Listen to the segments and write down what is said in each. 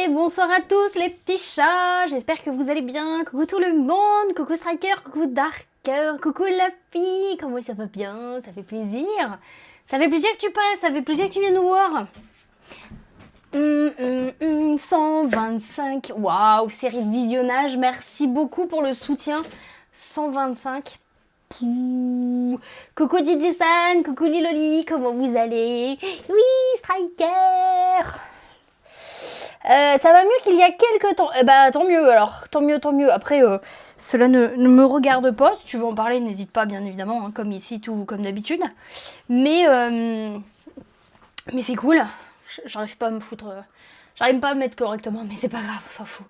bonsoir à tous les petits chats, j'espère que vous allez bien, coucou tout le monde, coucou Striker, coucou Darker, coucou la fille, comment ça va bien, ça fait plaisir que tu passes, ça fait plaisir que tu viennes nous voir. 125, waouh, série de visionnage, merci beaucoup pour le soutien, 125. Pouh. Coucou DJ-san, coucou Liloli, comment vous allez? Oui, Striker. Ça va mieux qu'il y a quelques temps. Bah tant mieux alors, tant mieux. Après, cela ne me regarde pas. Si tu veux en parler, n'hésite pas bien évidemment, hein, comme ici, tout comme d'habitude. Mais c'est cool. J'arrive pas à me foutre. J'arrive pas à me mettre correctement, mais c'est pas grave, on s'en fout.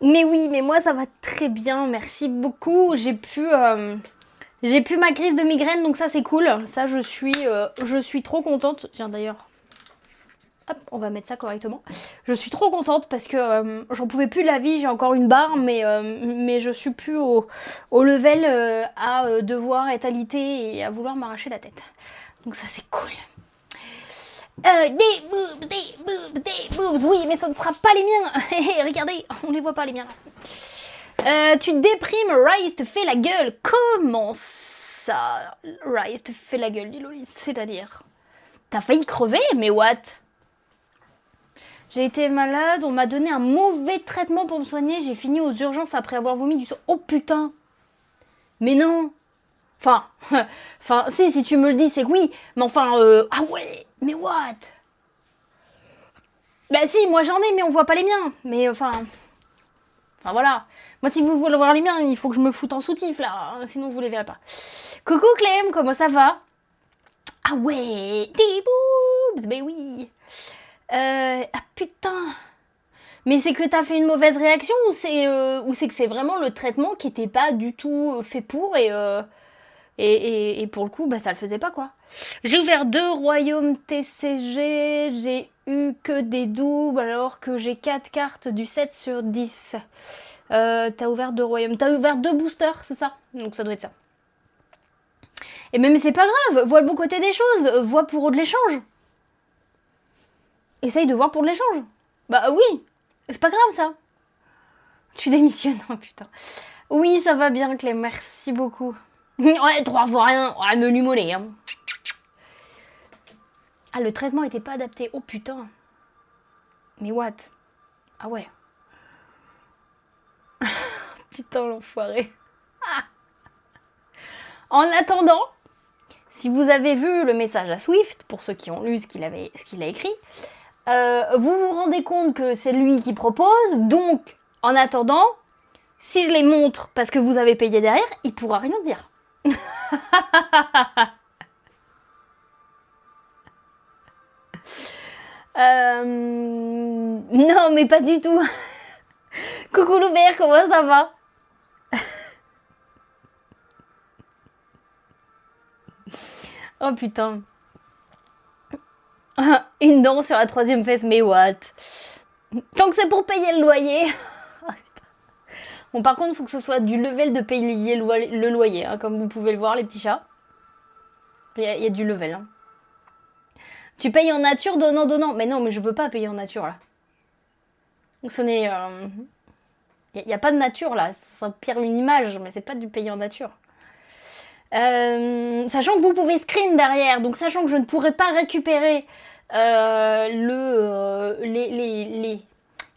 Mais oui, mais moi ça va très bien, merci beaucoup. J'ai pu ma crise de migraine, donc ça c'est cool. Ça je suis trop contente. Tiens d'ailleurs, hop, on va mettre ça correctement. Je suis trop contente parce que j'en pouvais plus de la vie. J'ai encore une barre, mais je suis plus au level à devoir être alitée et à vouloir m'arracher la tête. Donc ça c'est cool. Des boobs, oui, mais ça ne sera pas les miens. Regardez, on les voit pas les miens. Tu déprimes, Rise te fait la gueule. Comment ça, Rise te fait la gueule, Liloli? C'est-à-dire, t'as failli crever, mais what? J'ai été malade, on m'a donné un mauvais traitement pour me soigner. J'ai fini aux urgences après avoir vomi du sang. Oh putain. Mais non. Enfin, si tu me le dis, c'est que oui. Mais enfin, ah ouais, mais what? Bah si, moi j'en ai, mais on voit pas les miens. Mais enfin voilà. Moi, si vous voulez voir les miens, il faut que je me foute en soutif, là. Hein, sinon, vous les verrez pas. Coucou Clem, comment ça va? Ah ouais, des boobs, mais oui. Ah putain. Mais c'est que t'as fait une mauvaise réaction ou c'est que c'est vraiment le traitement qui était pas du tout fait pour et pour le coup, bah, ça le faisait pas, quoi. J'ai ouvert 2 royaumes TCG, j'ai eu que des doubles alors que j'ai 4 cartes du 7 sur 10. T'as ouvert 2 royaumes, t'as ouvert 2 boosters, c'est ça? Donc ça doit être ça. Et même c'est pas grave, vois le bon côté des choses, vois pour de l'échange. Essaye de voir pour de l'échange. Bah oui, c'est pas grave ça. Tu démissionnes, oh putain. Oui, ça va bien Clem, merci beaucoup. Ouais, 3 fois rien, ouais, menu mollet. Hein. Ah, le traitement était pas adapté, oh putain. Mais what? Ah ouais. Putain, l'enfoiré. Ah. En attendant, si vous avez vu le message à Swift, pour ceux qui ont lu ce qu'il a écrit, vous vous rendez compte que c'est lui qui propose, donc, en attendant, si je les montre parce que vous avez payé derrière, il pourra rien dire. Non, mais pas du tout. Coucou Loubert, comment ça va? Oh putain. Une dent sur la 3e fesse, mais what? Tant que c'est pour payer le loyer. Bon, par contre, il faut que ce soit du level de payer le loyer, hein, comme vous pouvez le voir, les petits chats. Il y a du level. Hein. Tu payes en nature, donnant. Mais non, mais je peux pas payer en nature, là. Donc ce n'est... Il n'y a pas de nature, là. Ça pire une image, mais c'est pas du payer en nature. Sachant que vous pouvez screen derrière, donc sachant que je ne pourrais pas récupérer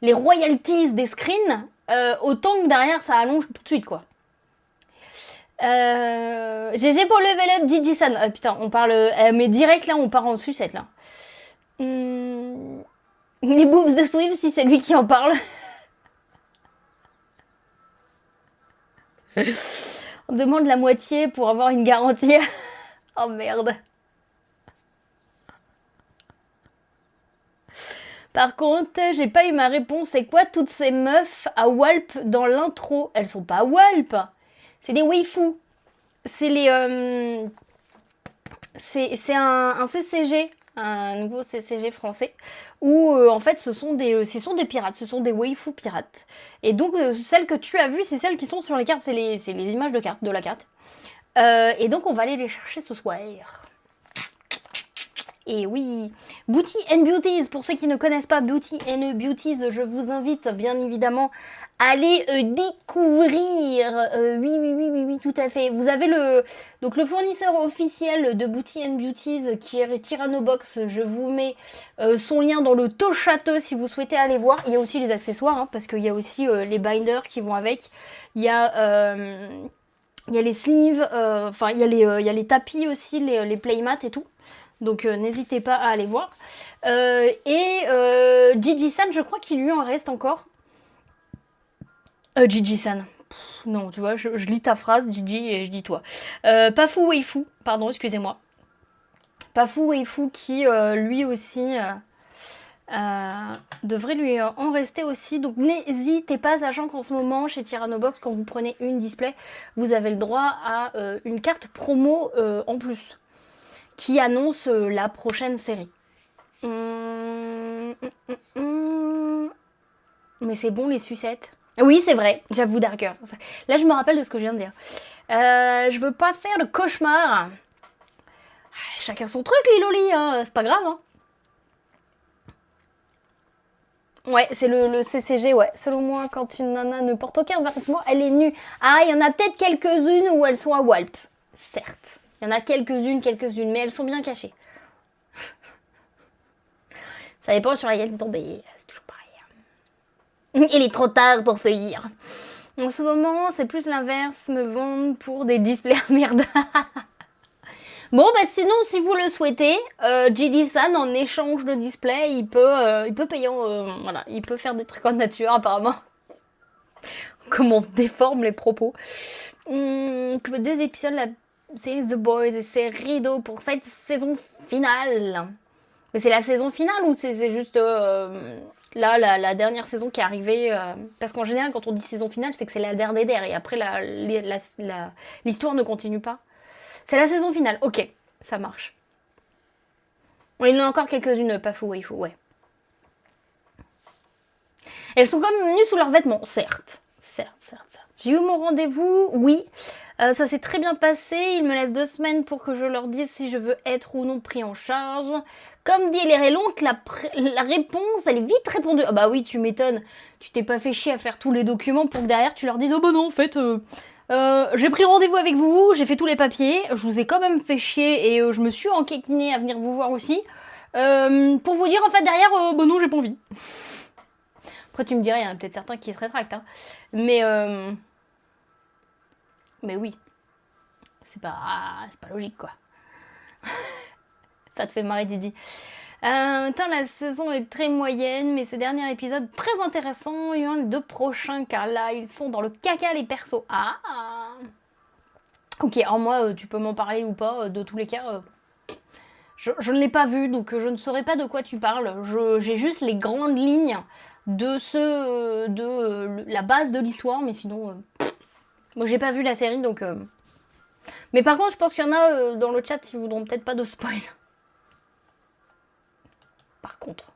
les royalties des screens, autant que derrière ça allonge tout de suite, quoi. GG pour level up DJ-san. Putain, on parle... mais direct, là, on part en sucette, là. Les boobs de Swift, si c'est lui qui en parle. On demande la moitié pour avoir une garantie. Oh merde. Par contre, j'ai pas eu ma réponse. C'est quoi toutes ces meufs à Walp dans l'intro? Elles sont pas à Walp. C'est des waifus. C'est les... c'est un CCG. Un nouveau CCG français. Où en fait ce sont des pirates. Ce sont des waifus pirates. Et donc celles que tu as vues, c'est celles qui sont sur les cartes. C'est les images de la carte. Et donc on va aller les chercher ce soir. Et oui, Beauty and Beauties, pour ceux qui ne connaissent pas Beauty and Beauties, je vous invite bien évidemment à aller découvrir. Oui, tout à fait. Vous avez donc le fournisseur officiel de Beauty and Beauties qui est Tyrannobox. Je vous mets son lien dans le Toshato si vous souhaitez aller voir. Il y a aussi les accessoires, hein, parce qu'il y a aussi les binders qui vont avec. Il y a les sleeves, enfin il y a les tapis aussi, les playmats et tout. Donc n'hésitez pas à aller voir. Gigi-san, je crois qu'il lui en reste encore. Gigi-san. Non, tu vois, je lis ta phrase, Gigi, et je dis toi. Pafu Waifu, pardon, excusez-moi. Pafu Waifu qui, lui aussi, devrait lui en rester aussi. Donc n'hésitez pas, sachant qu'en ce moment, chez Tyrannobox, quand vous prenez une display, vous avez le droit à une carte promo en plus, qui annonce la prochaine série. Mais c'est bon les sucettes. Oui, c'est vrai, j'avoue Darker. Là, je me rappelle de ce que je viens de dire. Je veux pas faire le cauchemar. Chacun son truc, les lolis, hein. C'est pas grave. Hein. Ouais, c'est le CCG, ouais. Selon moi, quand une nana ne porte aucun vêtement, elle est nue. Ah, il y en a peut-être quelques-unes où elles sont à Walp. Certes. Il y en a quelques-unes, mais elles sont bien cachées. Ça dépend sur laquelle tomber. C'est toujours pareil. Il est trop tard pour feuillir. En ce moment, c'est plus l'inverse, me vendent pour des displays à merde. Bon, bah sinon, si vous le souhaitez, Gigi-san, en échange de display, il peut payer, voilà, il peut faire des trucs en nature, apparemment. Comment on déforme les propos. 2 épisodes, la série The Boys, et c'est rideau pour cette saison finale. Mais c'est la saison finale ou c'est juste là la dernière saison qui est arrivée parce qu'en général quand on dit saison finale c'est que c'est la dernière et après l'histoire ne continue pas. C'est la saison finale, ok, ça marche. Bon, il y en a encore quelques-unes, pas fou, Waifu, ouais. Elles sont comme nues sous leurs vêtements, certes. J'ai eu mon rendez-vous, oui. Ça s'est très bien passé. Il me laisse 2 semaines pour que je leur dise si je veux être ou non pris en charge. Comme dit Hélène Lonte, la réponse, elle est vite répondue. Ah bah oui, tu m'étonnes. Tu t'es pas fait chier à faire tous les documents pour que derrière tu leur dises « Oh bah non, en fait, j'ai pris rendez-vous avec vous, j'ai fait tous les papiers. Je vous ai quand même fait chier et je me suis enquiquinée à venir vous voir aussi. Pour vous dire, en fait, derrière, bah non, j'ai pas envie. » Après, tu me dirais, il y en a peut-être certains qui se rétractent. Hein. Mais oui, c'est pas logique, quoi. Ça te fait marrer, Didi. La saison est très moyenne, mais ces derniers épisodes très intéressants. Il y en a les 2 prochains, car là, ils sont dans le caca, les persos. Ah. Ok, alors moi, tu peux m'en parler ou pas, de tous les cas. Je ne l'ai pas vu, donc je ne saurais pas de quoi tu parles. J'ai juste les grandes lignes de la base de l'histoire, mais sinon, moi j'ai pas vu la série, donc. Mais par contre, je pense qu'il y en a dans le chat qui voudront peut-être pas de spoil. Par contre.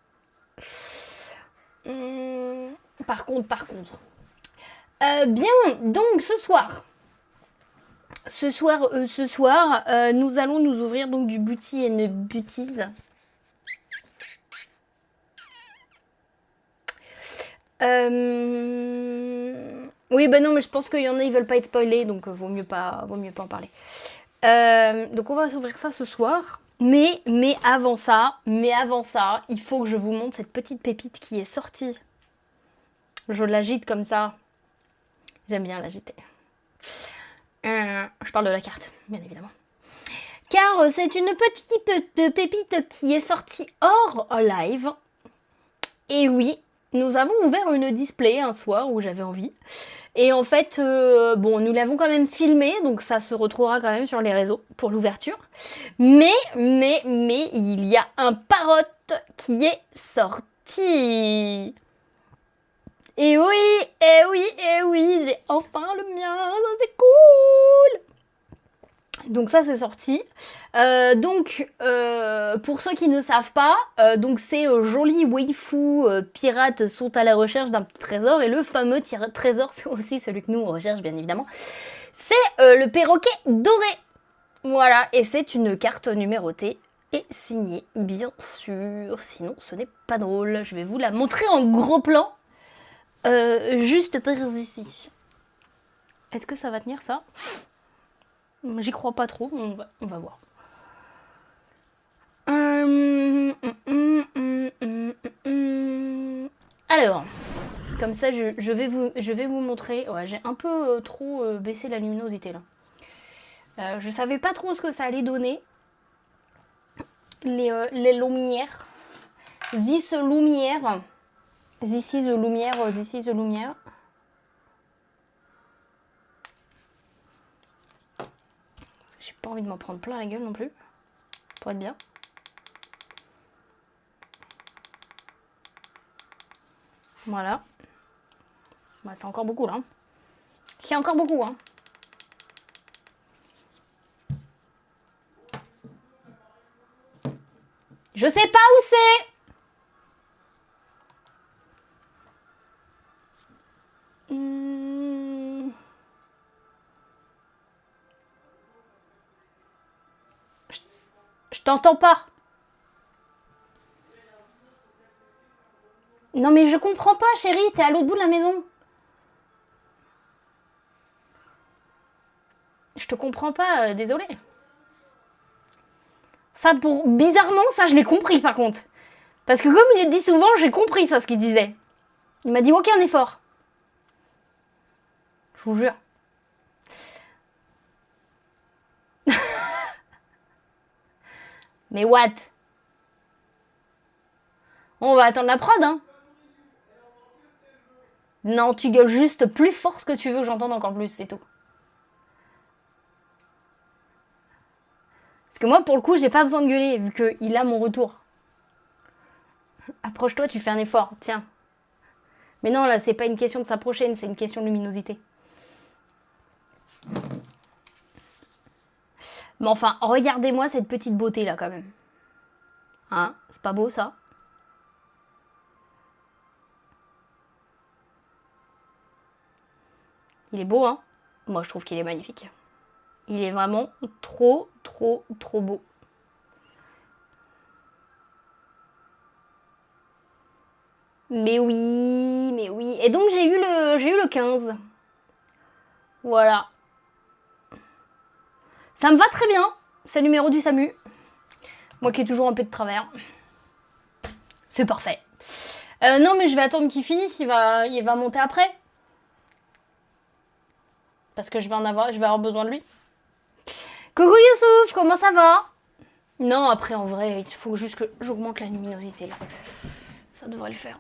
Bien, donc ce soir, nous allons nous ouvrir donc du Beauty and Beauties. Oui, bah non, mais je pense qu'il y en a, ils veulent pas être spoilés, donc vaut mieux pas en parler. Donc on va s'ouvrir ça ce soir. Mais avant ça, il faut que je vous montre cette petite pépite qui est sortie. Je l'agite comme ça. J'aime bien l'agiter. Je parle de la carte, bien évidemment. Car c'est une petite pépite qui est sortie hors live. Et oui, nous avons ouvert une display un soir où j'avais envie. Et en fait, bon, nous l'avons quand même filmé, donc ça se retrouvera quand même sur les réseaux pour l'ouverture. Mais, il y a un parrot qui est sorti. Et oui, j'ai enfin le mien, ça c'est cool. Donc ça c'est sorti. Pour ceux qui ne savent pas, donc ces jolis waifus pirates sont à la recherche d'un petit trésor et le fameux trésor c'est aussi celui que nous on recherche bien évidemment. C'est le perroquet doré. Voilà, et c'est une carte numérotée est signée, bien sûr. Sinon, ce n'est pas drôle. Je vais vous la montrer en gros plan. Juste par ici. Est-ce que ça va tenir ça? J'y crois pas trop, on va voir. Alors, comme ça, je vais vous montrer. Ouais, j'ai un peu trop baissé la luminosité là. Je savais pas trop ce que ça allait donner. Les lumières. This lumière. This is the lumière. This is the lumière. J'ai pas envie de m'en prendre plein la gueule non plus. Pour être bien. Voilà. Bah, c'est encore beaucoup là. C'est encore beaucoup hein. Je sais pas où c'est. Je t'entends pas. Non mais je comprends pas chérie, t'es à l'autre bout de la maison. Je te comprends pas, désolée. Ça, bizarrement, ça je l'ai compris par contre. Parce que comme il le dit souvent, j'ai compris ça, ce qu'il disait. Il m'a dit aucun effort. Je vous jure. Mais what? On va attendre la prod, hein. Non, tu gueules juste plus fort ce que tu veux que j'entende encore plus, c'est tout. Parce que moi, pour le coup, j'ai pas besoin de gueuler, vu qu'il a mon retour. Approche-toi, tu fais un effort, tiens. Mais non, là, c'est pas une question de s'approcher, c'est une question de luminosité. Mais enfin, regardez-moi cette petite beauté, là, quand même. Hein? C'est pas beau, ça? Il est beau, hein? Moi, je trouve qu'il est magnifique. Il est vraiment trop, trop, trop beau. Mais oui, mais oui. Et donc, j'ai eu le 15. Voilà. Ça me va très bien. C'est le numéro du SAMU. Moi qui ai toujours un peu de travers. C'est parfait. Non, mais je vais attendre qu'il finisse. Il va monter après. Parce que je vais avoir besoin de lui. Coucou Youssouf, comment ça va? Non, après en vrai, il faut juste que j'augmente la luminosité là. Ça devrait le faire.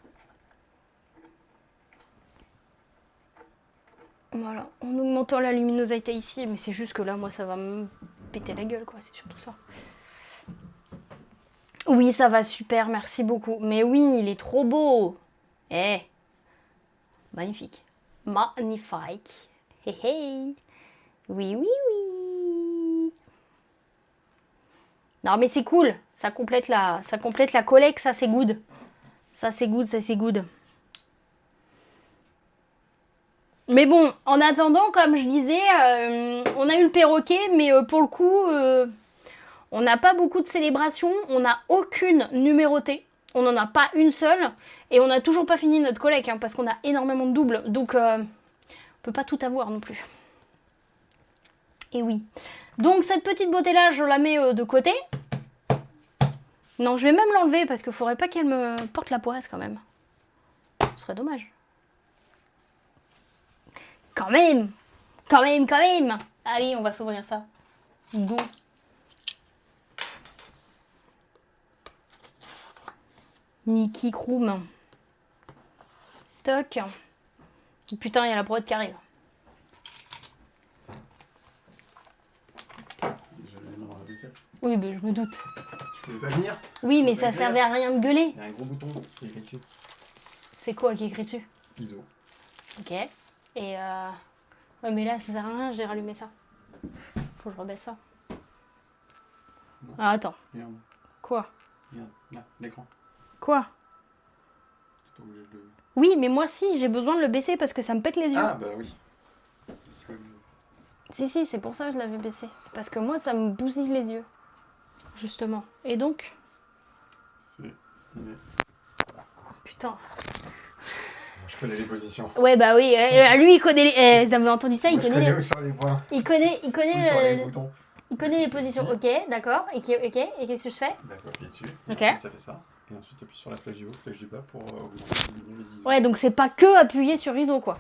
Voilà, en augmentant la luminosité ici, mais c'est juste que là, moi, ça va me péter la gueule, quoi, c'est surtout ça. Oui, ça va super, merci beaucoup. Mais oui, il est trop beau. Eh, magnifique. Magnifique. Hey, hey. Oui, oui, oui. Non, mais c'est cool. Ça complète la collecte, ça, c'est good. Ça, c'est good, ça, c'est good. Mais bon, en attendant, comme je disais, on a eu le perroquet, mais pour le coup, on n'a pas beaucoup de célébrations, on n'a aucune numérotée, on n'en a pas une seule, et on n'a toujours pas fini notre collecte, hein, parce qu'on a énormément de doubles, donc on peut pas tout avoir non plus. Et oui. Donc cette petite beauté-là, je la mets de côté. Non, je vais même l'enlever, parce qu'il faudrait pas qu'elle me porte la poisse quand même. Ce serait dommage. Quand même. Quand même, quand même. Allez, on va s'ouvrir ça. Go. Niki Kroom. Toc. Putain, il y a la prod qui arrive. Oui, mais je me doute. Tu pouvais pas venir? Oui, mais ça servait à rien de gueuler. Il y a un gros bouton qui est écrit dessus. C'est quoi qui est écrit dessus? ISO. Ok. Et ouais, mais là, ça sert à rien, j'ai rallumé ça. Faut que je rebaisse ça. Non. Ah, attends. Regarde. Quoi? Regarde, là, l'écran. Quoi? C'est pas obligé de le... Oui, mais moi si, j'ai besoin de le baisser parce que ça me pète les yeux. Ah, bah oui. Si, c'est pour ça que je l'avais baissé. C'est parce que moi, ça me bousille les yeux. justement. Et donc, C'est... il est- putain. Je connais les positions. Ouais, bah oui, lui, il connaît les... vous avez entendu ça, Moi, il je connaît connais les... où sont les points. Il connaît Où sont les le... boutons. Il connaît les positions. Ok, d'accord. Et qu'est-ce que je fais? D'accord, appuie dessus. Ok. Ensuite, ça fait ça. Et ensuite, appuie sur la flèche du haut, flèche du bas pour augmenter les ISO. Ouais, donc c'est pas que appuyer sur ISO, quoi.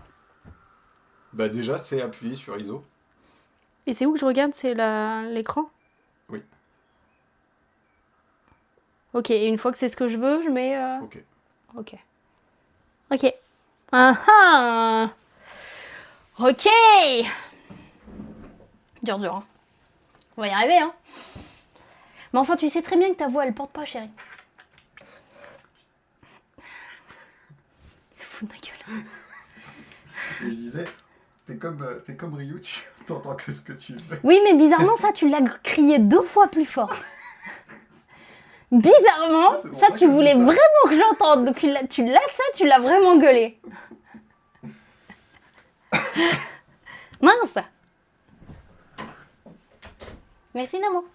Bah déjà, c'est appuyer sur ISO. Et c'est où que je regarde? C'est l'écran? Oui. Ok, et une fois que c'est ce que je veux, je mets... Ok. Ok. Ok. Ah ah. Ok. Dur, dur. Hein. On va y arriver, hein. Mais enfin, tu sais très bien que ta voix, elle porte pas, chérie. Il se fout de ma gueule. Et je disais, t'es comme Ryu, tu t'entends que ce que tu veux. Oui, mais bizarrement, ça, tu l'as crié 2 fois plus fort. Bizarrement, Ah, c'est pour ça, ça tu que je voulais dis ça. vraiment que j'entende. Donc, tu l'as vraiment gueulé. Mince. Merci, Namo.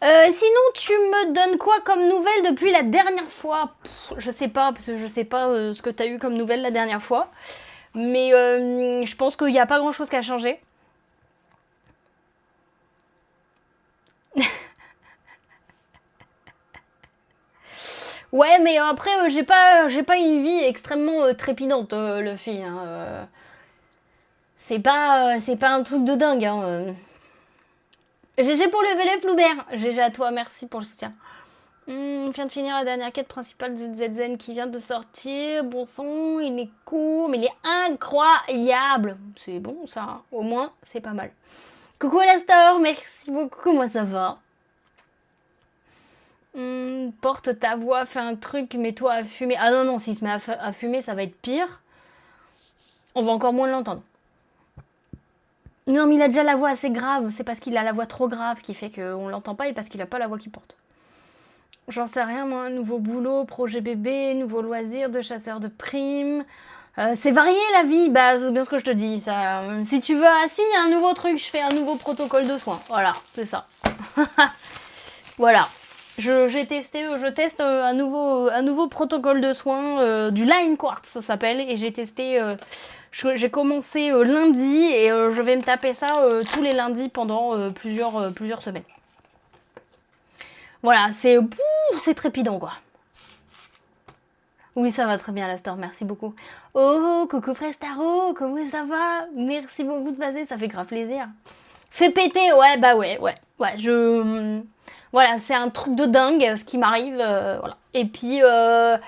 Sinon, tu me donnes quoi comme nouvelle depuis la dernière fois? Je sais pas, parce que je sais pas ce que t'as eu comme nouvelle la dernière fois. Mais je pense qu'il n'y a pas grand-chose qui a changé. Ouais, mais après, j'ai pas une vie extrêmement trépidante, Luffy. Hein, c'est pas un truc de dingue. Hein. GG pour le level up, Loubert. GG à toi, merci pour le soutien. On vient de finir la dernière quête principale de ZZN qui vient de sortir. Bon sang, il est court, mais il est incroyable. C'est bon, ça. Hein. Au moins, c'est pas mal. Coucou Alastor, merci beaucoup. Moi, ça va. Porte ta voix, fais un truc, mets-toi à fumer. Ah non, non, s'il se met à fumer, ça va être pire. On va encore moins l'entendre. Non, mais il a déjà la voix assez grave. C'est parce qu'il a la voix trop grave qui fait qu'on l'entend pas et parce qu'il a pas la voix qu'il porte. J'en sais rien, moi. Nouveau boulot, projet bébé, nouveau loisir de chasseur de primes. C'est varié la vie, bah c'est bien ce que je te dis. Ça, si tu veux, si il y a un nouveau truc, je fais un nouveau protocole de soins. Voilà, c'est ça. Voilà. Je teste un nouveau protocole de soins du Line Quartz, ça s'appelle, et j'ai testé. J'ai commencé lundi et je vais me taper ça tous les lundis pendant plusieurs semaines. Voilà, c'est trépidant quoi. Oui, ça va très bien, Lastor, merci beaucoup. Oh, coucou Prestaro, comment ça va? Merci beaucoup de passer, ça fait grave plaisir. Fais péter, ouais, bah ouais, voilà, c'est un truc de dingue ce qui m'arrive, voilà. Et puis à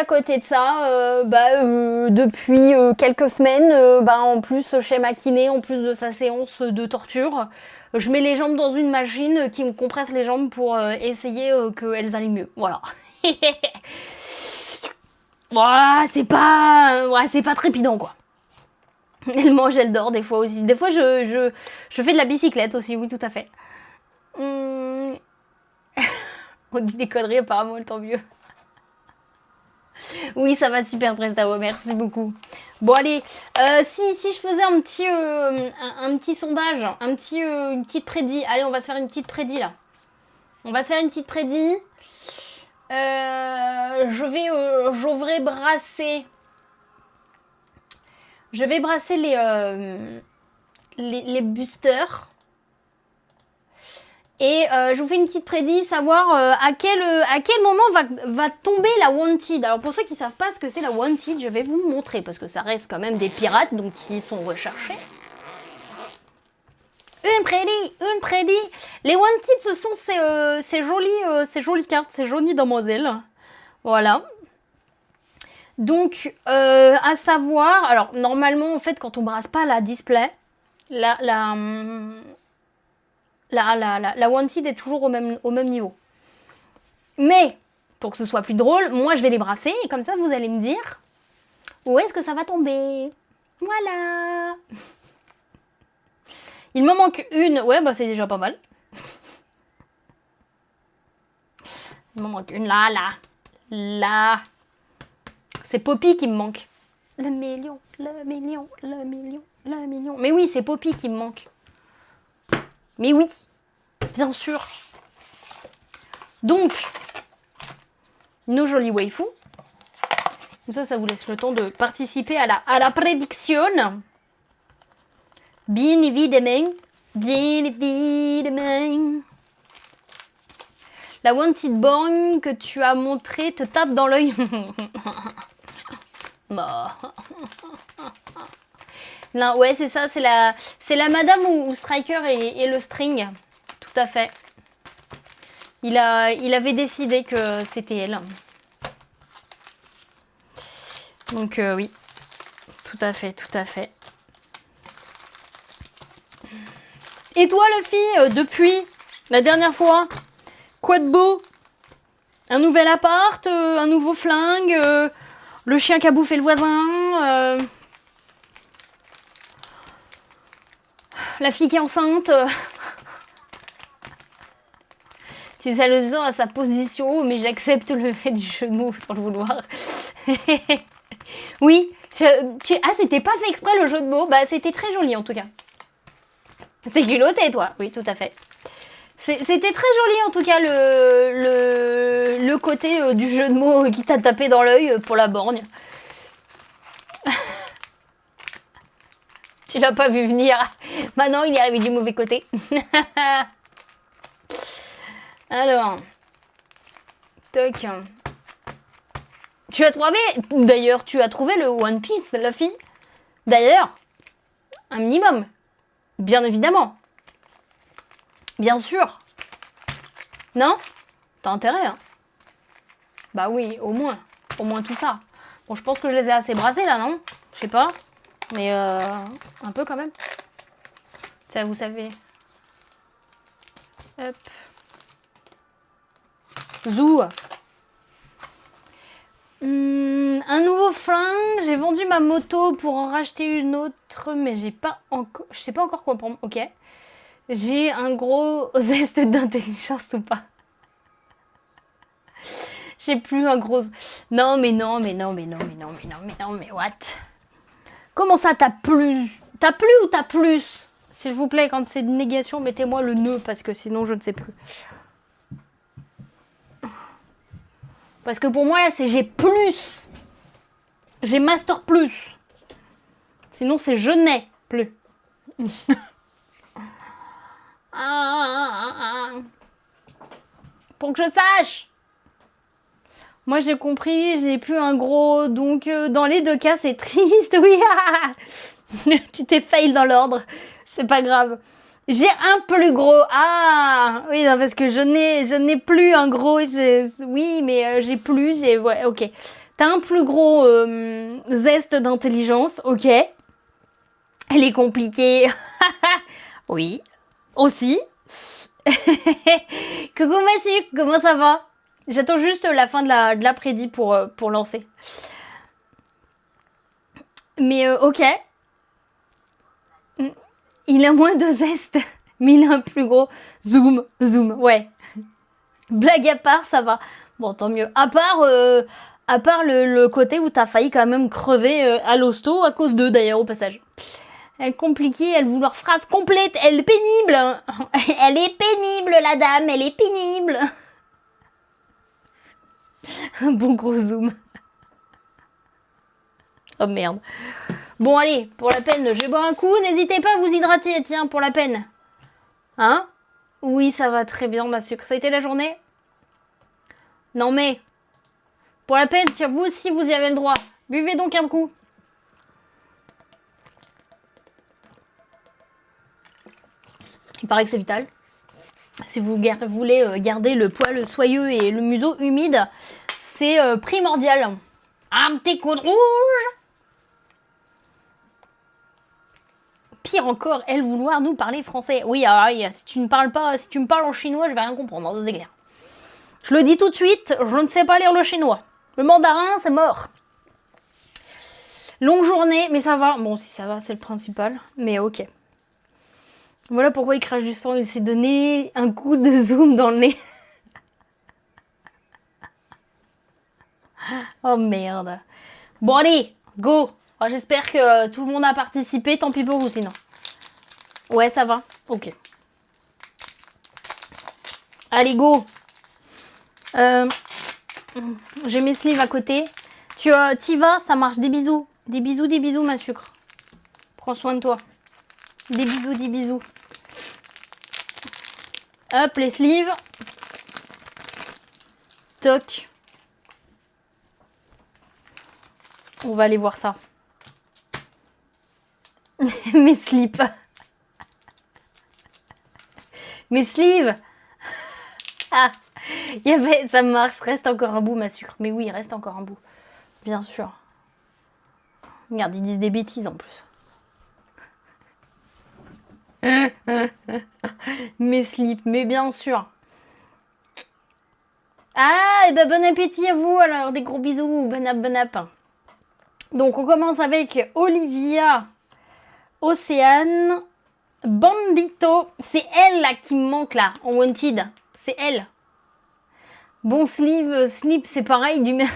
côté de ça, depuis quelques semaines, en plus chez ma kiné, en plus de sa séance de torture, je mets les jambes dans une machine qui me compresse les jambes pour essayer qu'elles aillent mieux, voilà. C'est pas trépidant quoi. Elle mange, elle dort des fois aussi. Des fois je fais de la bicyclette aussi, oui tout à fait. On dit des conneries apparemment, tant mieux. Oui, ça va super Prestavo, merci beaucoup. Bon allez, si je faisais un petit sondage, une petite prédit. Allez, on va se faire une petite prédit là. On va se faire une petite prédit. Je vais brasser les boosters. Et je vous fais une petite prédit, savoir à quel moment va tomber la Wanted. Alors pour ceux qui ne savent pas ce que c'est la Wanted, je vais vous montrer, parce que ça reste quand même des pirates, donc qui sont recherchés. Une prédit. Les Wanted, ce sont ces jolies cartes, ces jolies demoiselles. Voilà. Donc, à savoir, alors normalement, en fait, quand on brasse pas la display, la Wanted est toujours au même niveau. Mais, pour que ce soit plus drôle, moi je vais les brasser et comme ça vous allez me dire où est-ce que ça va tomber. Voilà. Il me manque une. Ouais, bah c'est déjà pas mal. Il me manque une là. C'est Poppy qui me manque. Le million. Mais oui, c'est Poppy qui me manque. Mais oui, bien sûr. Donc, nos jolis waifus. Ça vous laisse le temps de participer à la prédiction. Bien évidemment. Bien évidemment. La Wanted Born que tu as montré te tape dans l'œil. Non, ouais, c'est ça, c'est la madame ou Striker et le string. Tout à fait. Il avait décidé que c'était elle. Donc oui, tout à fait, tout à fait. Et toi, Luffy, depuis la dernière fois, quoi de beau? Un nouvel appart, un nouveau flingue, le chien qui a bouffé le voisin, la fille qui est enceinte. Tu sais, le sens à sa position, mais j'accepte le fait du jeu de mots sans le vouloir. Oui, c'était pas fait exprès le jeu de mots. Bah, c'était très joli en tout cas. T'es culotté, toi. Oui, tout à fait. C'était très joli en tout cas le côté du jeu de mots qui t'a tapé dans l'œil pour la borgne. Tu l'as pas vu venir. Maintenant, il est arrivé du mauvais côté. Alors. Toc. Tu as trouvé... D'ailleurs, tu as trouvé le One Piece, la fille. D'ailleurs, un minimum. Bien évidemment. Bien sûr. Non? T'as intérêt, hein? Bah oui, au moins. Au moins tout ça. Bon, je pense que je les ai assez brassés, là, non? Je sais pas. Mais un peu, quand même. Ça, vous savez. Hop. Zou. Un nouveau flingue. J'ai vendu ma moto pour en racheter une autre, mais j'ai pas encore... Je sais pas encore quoi prendre. Ok. J'ai un gros zeste d'intelligence ou pas? J'ai plus un gros... Non, mais non, mais non, mais non, mais non, mais non, mais non, mais what? Comment ça, t'as plus? T'as plus ou t'as plus? S'il vous plaît, quand c'est une négation, mettez-moi le nœud, parce que sinon, je ne sais plus. Parce que pour moi, là, c'est j'ai plus. J'ai master plus. Sinon, c'est je n'ai plus. Pour que je sache. Moi, j'ai compris, j'ai plus un gros. Donc, dans les deux cas, c'est triste. Oui, tu t'es fail dans l'ordre. C'est pas grave. J'ai un plus gros. Ah, oui, non, parce que je n'ai plus un gros. Oui, mais j'ai plus. Ouais, ok. T'as un plus gros zeste d'intelligence. Ok. Elle est compliquée. Oui. Aussi. Coucou Massu, comment ça va? J'attends juste la fin de la prédit pour lancer. Mais ok. Il a moins de zeste, mais il a un plus gros zoom, ouais. Blague à part, ça va. Bon, tant mieux. À part le côté où t'as failli quand même crever à l'hosto, à cause d'eux d'ailleurs au passage. Elle est compliquée, elle veut leur phrase complète, elle est pénible. Elle est pénible, la dame, elle est pénible. Un bon gros zoom. Oh merde. Bon allez, pour la peine, je vais boire un coup. N'hésitez pas à vous hydrater, tiens, pour la peine. Hein? Oui, ça va très bien, ma sucre. Ça a été la journée? Non mais, pour la peine, tiens, vous aussi, vous y avez le droit. Buvez donc un coup. Il paraît que c'est vital. Si vous voulez garder le poil soyeux et le museau humide, c'est primordial. Un petit coup de rouge. Pire encore, elle vouloir nous parler français. Oui, alors, si tu me parles en chinois, je vais rien comprendre, hein, c'est clair. Je le dis tout de suite, je ne sais pas lire le chinois. Le mandarin, c'est mort. Longue journée, mais ça va. Bon, si ça va, c'est le principal, mais ok. Voilà pourquoi il crache du sang, il s'est donné un coup de zoom dans le nez. Oh merde. Bon allez, go. Oh, j'espère que tout le monde a participé, tant pis pour vous sinon. Ouais, ça va. Ok. Allez, go. J'ai mes sleeves à côté. T'y vas, ça marche. Des bisous. Des bisous, ma sucre. Prends soin de toi. Des bisous. Hop, les sleeves. Toc. On va aller voir ça. Mes slips. Mes sleeves. Ah, ça marche. Reste encore un bout, ma sucre. Mais oui, reste encore un bout. Bien sûr. Regarde, ils disent des bêtises en plus. Mes slips, mais bien sûr. Ah, et ben bon appétit à vous alors. Des gros bisous. Bon app. Donc, on commence avec Olivia, Océane, Bandito. C'est elle là qui me manque là, en Wanted. C'est elle. Bon, slip, c'est pareil.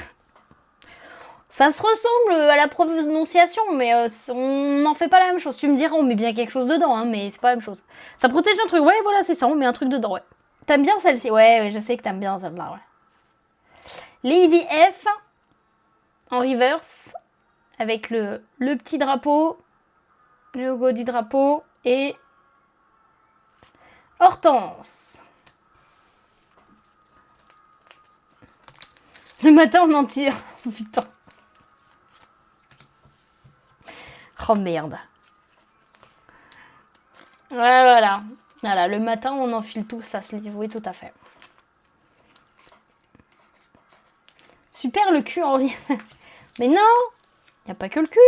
Ça se ressemble à la prononciation, mais on n'en fait pas la même chose. Tu me diras, on met bien quelque chose dedans, hein, mais c'est pas la même chose. Ça protège un truc. Ouais, voilà, c'est ça, on met un truc dedans, ouais. T'aimes bien celle-ci? Ouais, je sais que t'aimes bien celle-là, ouais. Lady F, en reverse, avec le petit drapeau, le logo du drapeau, et Hortense. Le matin, on en tire. Oh, putain. Oh merde. Voilà. Voilà, le matin, on enfile tout ça, se livre. Oui, tout à fait. Super le cul en ligne. Mais non, il n'y a pas que le cul.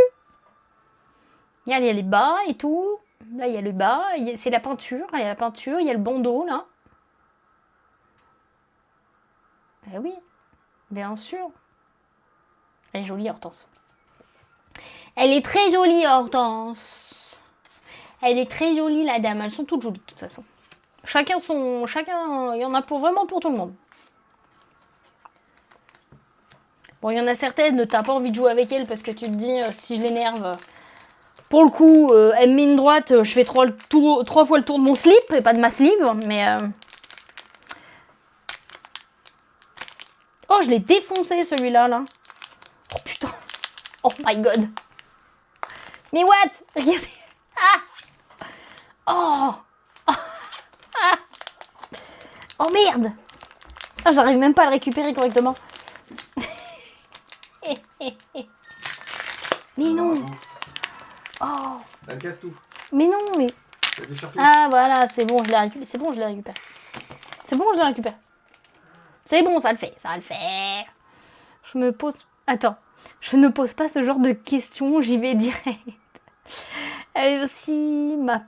Il y a les bas et tout. Là, il y a le bas. C'est la peinture. Il y a la peinture. Il y a le bandeau, là. Eh oui, bien sûr. Elle est jolie, Hortense. Elle est très jolie, Hortense. Elle est très jolie, la dame. Elles sont toutes jolies, de toute façon. Chacun, il y en a vraiment pour tout le monde. Bon, il y en a certaines, t'as pas envie de jouer avec elles parce que tu te dis, si je l'énerve, pour le coup, elle me met une droite, je fais 3 fois le tour de mon slip et pas de ma sleeve, mais... Oh, je l'ai défoncé, celui-là, là. Oh, putain. Oh my god. Mais what? Regardez. Ah. Oh. Oh. Ah. Oh, merde. Ah, j'arrive même pas à le récupérer correctement. Mais non. Oh. Elle casse tout. Mais non, mais... Ah, voilà, c'est bon, je l'ai récupéré. C'est bon, je l'ai récupéré. C'est bon, je l'ai récupéré. C'est bon, ça le fait, ça le fait. Je me pose... Attends, je ne pose pas ce genre de questions, j'y vais direct. Et si ma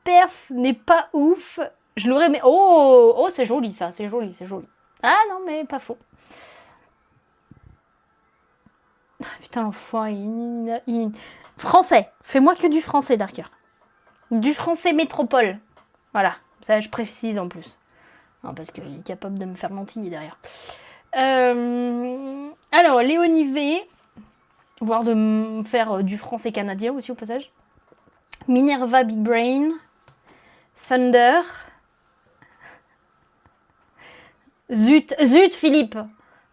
perf n'est pas ouf, je l'aurais... Mais... Oh, c'est joli ça, c'est joli, c'est joli. Ah non, mais pas faux. Ah, putain, l'enfoiré. Français. Fais-moi que du français, Darker. Du français métropole. Voilà, ça je précise en plus. Non, parce qu'il est capable de me faire mentir derrière. Alors, Léonie V, voire de me faire du français canadien aussi au passage. Minerva Big Brain. Thunder. Zut, Philippe.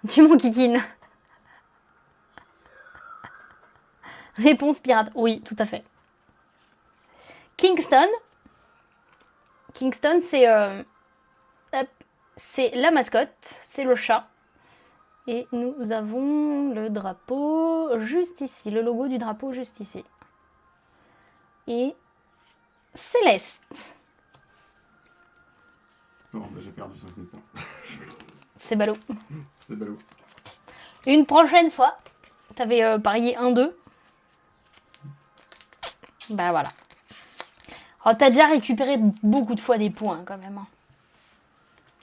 Tu m'enquiquines. Réponse pirate. Oui, tout à fait. Kingston. Kingston, c'est la mascotte, c'est le chat. Et nous avons le drapeau juste ici, le logo du drapeau juste ici. Et Céleste. Non, bah j'ai perdu 5000 points. C'est ballot. C'est ballot. Une prochaine fois, t'avais parié 1-2. Bah voilà. Oh, t'as déjà récupéré beaucoup de fois des points quand même.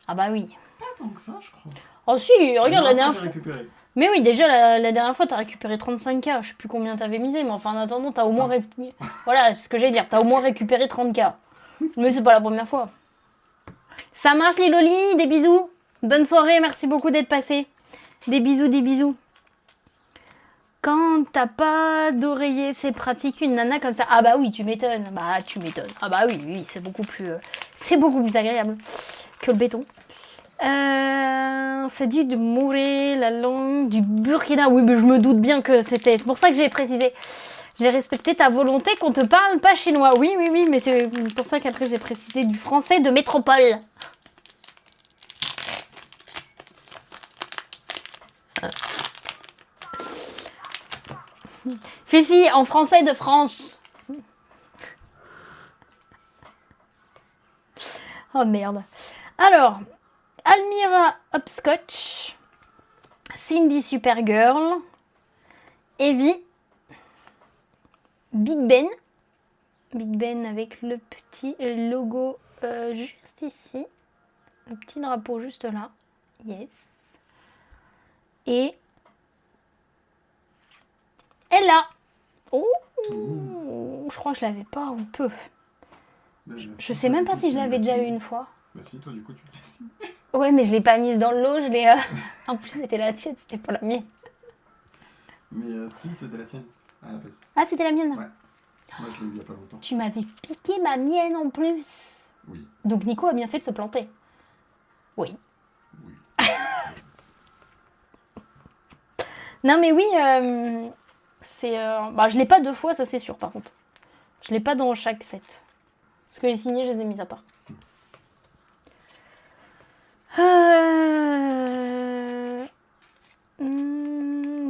Ah bah oui. Pas tant que ça, je crois. Oh si, regarde la dernière fois. Mais oui, déjà la dernière fois, t'as récupéré 35K. Je sais plus combien t'avais misé, mais enfin en attendant, t'as au moins Voilà, c'est ce que j'allais dire. T'as au moins récupéré 30K. Mais c'est pas la première fois. Ça marche les lolis, des bisous. Bonne soirée, merci beaucoup d'être passé. Des bisous, des bisous. Quand t'as pas d'oreiller, c'est pratique une nana comme ça. Ah bah oui, tu m'étonnes. Bah tu m'étonnes. Ah bah oui, c'est beaucoup plus agréable que le béton. C'est dit de mourir la langue du Burkina. Oui, mais je me doute bien que c'était... C'est pour ça que j'ai précisé. J'ai respecté ta volonté qu'on te parle pas chinois. Oui, mais c'est pour ça qu'après j'ai précisé du français de métropole. Fifi, en français de France. Oh merde. Alors, Almira Hopscotch, Cindy Supergirl, Evie, Big Ben avec le petit logo juste ici, le petit drapeau juste là, yes. Et Ella. Oh, je crois que je l'avais pas un peu. Je sais même pas si je l'avais déjà eu une fois. Bah si, toi du coup tu l'as si. Ouais, mais je l'ai pas mise dans le lot, je l'ai... En plus, c'était la tienne, c'était pas la mienne. Mais si, c'était la tienne, à la place. Ah, c'était la mienne? Ouais. Moi, je l'ai eu il y a pas longtemps. Tu m'avais piqué ma mienne en plus. Oui. Donc Nico a bien fait de se planter. Oui. Oui. Non, mais oui, c'est... Bah, je l'ai pas 2 fois, ça c'est sûr, par contre. Je l'ai pas dans chaque set. Parce que les signés, je les ai mis à part.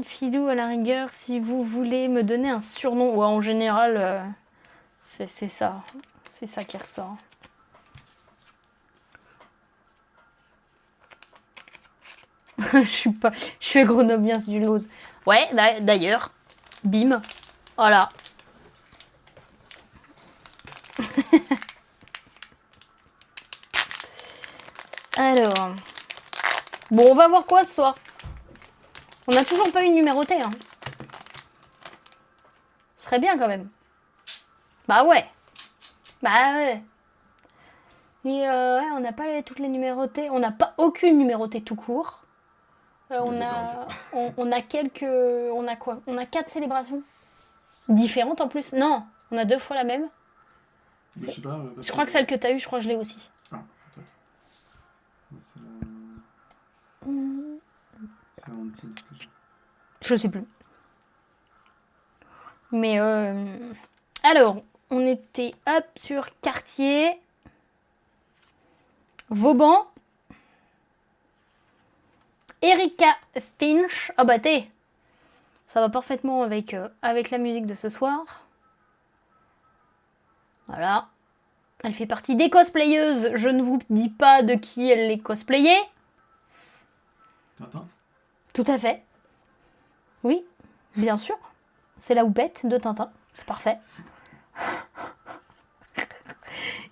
Filou, à la rigueur, si vous voulez me donner un surnom, ouais, en général, c'est ça. C'est ça qui ressort. Je suis grenobien, c'est du lose. Ouais, d'ailleurs. Bim. Voilà. Alors. Bon, on va voir quoi ce soir. On n'a toujours pas eu de numéroté, hein. Ce serait bien quand même. Bah ouais. Bah ouais. Et ouais, on n'a pas toutes les numérotées. On n'a pas aucune numérotée tout court. On a quelques... On a quoi? On a 4 célébrations. Différentes en plus. Non, on a 2 fois la même. Je sais pas. Je crois que celle que t'as eue, je crois que je l'ai aussi. Ah, peut-être. C'est la hantide que j'ai. Je sais plus. Mais alors, on était hop sur Cartier, Vauban, Erika Finch. Ah bah t'es, ça va parfaitement avec la musique de ce soir. Voilà. Elle fait partie des cosplayeuses. Je ne vous dis pas de qui elle est cosplayée. Tintin. Tout à fait. Oui, bien sûr. C'est la houppette de Tintin. C'est parfait.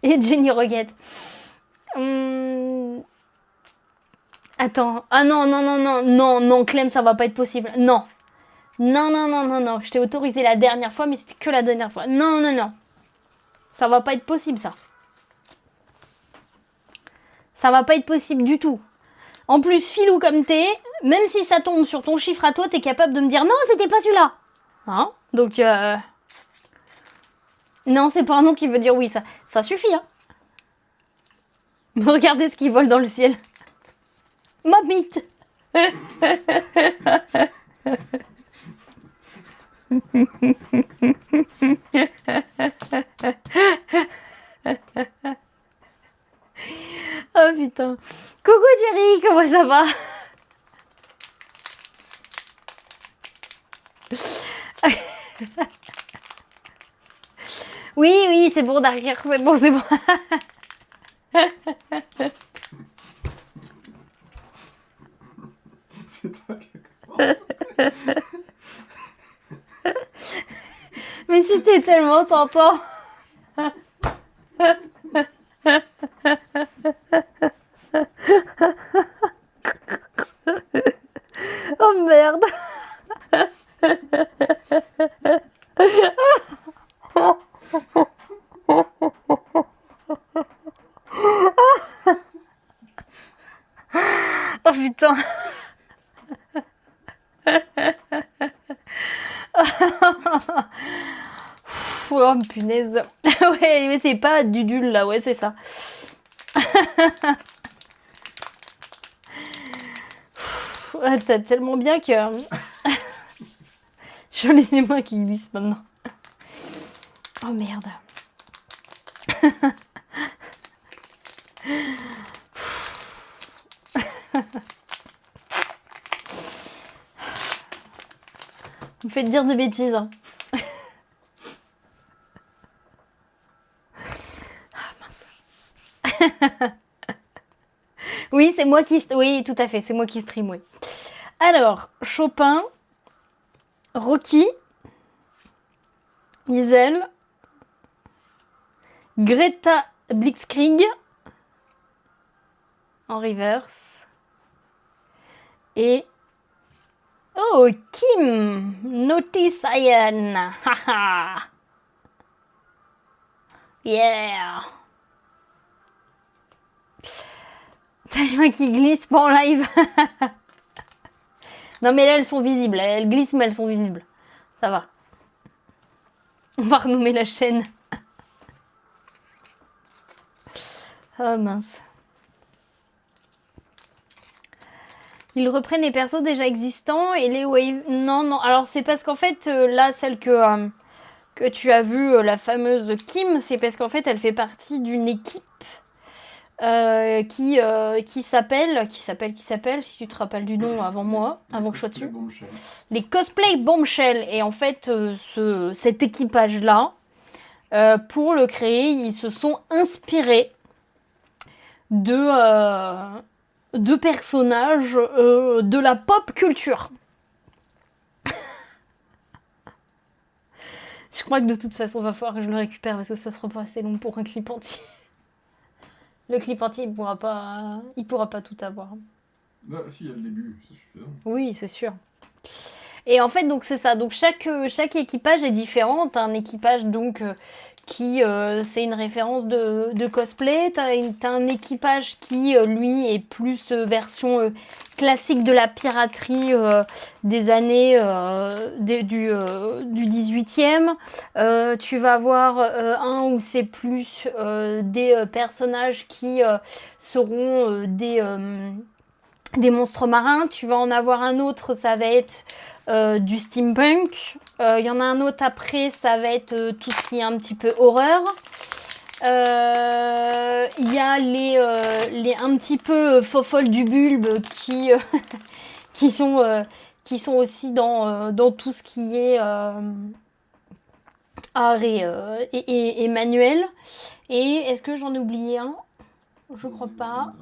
Et Jenny Roquette. Attends. Ah non, Clem, ça va pas être possible. Non. Non. Je t'ai autorisé la dernière fois, mais c'était que la dernière fois. Non. Ça va pas être possible, ça. Ça va pas être possible du tout. En plus, filou comme t'es, même si ça tombe sur ton chiffre à toi, t'es capable de me dire non, c'était pas celui-là. Hein? Donc, non, c'est pas un nom qui veut dire oui, ça suffit, hein. Regardez ce qui vole dans le ciel. Ma bite. Oh putain. Coucou Thierry, comment ça va? Oui, c'est bon, Darker, c'est bon. C'est toi qui commence. Mais si t'es tellement tentant. Oh merde. Oh putain. Oh punaise. Ouais, mais c'est pas Dudule là, ouais, c'est ça. T'as tellement bien que... J'en ai les mains qui glissent maintenant. Oh merde. Vous me faites dire des bêtises. Hein. Ah mince. Oui, c'est moi qui... Oui, tout à fait, c'est moi qui stream, oui. Alors, Chopin, Rocky, Isel, Greta Blitzkrieg, en reverse, et... Oh, Kim, Naughty Cyan, haha. Yeah. T'as les mains qui glissent pas en live. Non mais là elles sont visibles, elles glissent mais elles sont visibles. Ça va. On va renommer la chaîne. Oh mince. Ils reprennent les persos déjà existants et les wave... Non, non, alors c'est parce qu'en fait, là, celle que tu as vue, la fameuse Kim, c'est parce qu'en fait, elle fait partie d'une équipe qui s'appelle, si tu te rappelles du nom avant moi, avant que je sois dessus. Les Cosplay Bombshell. Et en fait, cet équipage-là, pour le créer, ils se sont inspirés de personnages de la pop culture. Je crois que de toute façon, va falloir que je le récupère parce que ça sera pas assez long pour un clip entier. Le clip entier, il pourra pas tout avoir. Là, si, il y a le début, c'est suffisant. Oui, c'est sûr. Et en fait, donc c'est ça. Donc chaque équipage est différent. T'as un équipage donc qui c'est une référence de cosplay. T'as un équipage qui lui est plus version classique de la piraterie des années du 18e. Tu vas avoir un où c'est plus des personnages qui seront des monstres marins. Tu vas en avoir un autre, ça va être du steampunk. Il y en a un autre après, ça va être tout ce qui est un petit peu horreur. Il y a les un petit peu faux-folles du bulbe qui, qui sont aussi dans tout ce qui est art et manuel. Et est-ce que j'en ai oublié un? Je crois pas.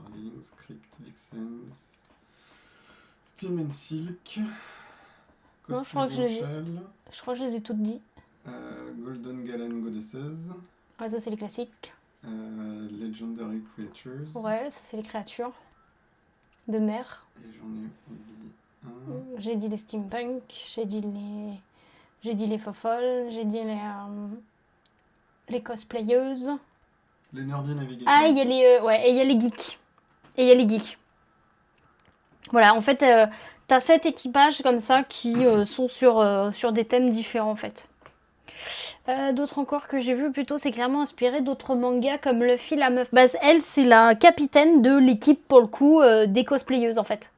Steam and Silk. Non, je crois que je les ai toutes dit. Golden Galen Goddesses. Ouais, ça c'est les classiques. Legendary Creatures. Ouais, ça c'est les créatures de mer. Et j'en ai oublié un. J'ai dit les steampunk, j'ai dit les fofolles, j'ai dit les cosplayeuses. Les nerdy navigators. Ah, il y a et il y a les geeks. Et il y a les geeks. Voilà, en fait, t'as 7 équipages comme ça qui sont sur des thèmes différents en fait. D'autres encore que j'ai vu plutôt, c'est clairement inspiré d'autres mangas comme Luffy la meuf. Bah, elle, c'est la capitaine de l'équipe pour le coup des cosplayeuses en fait.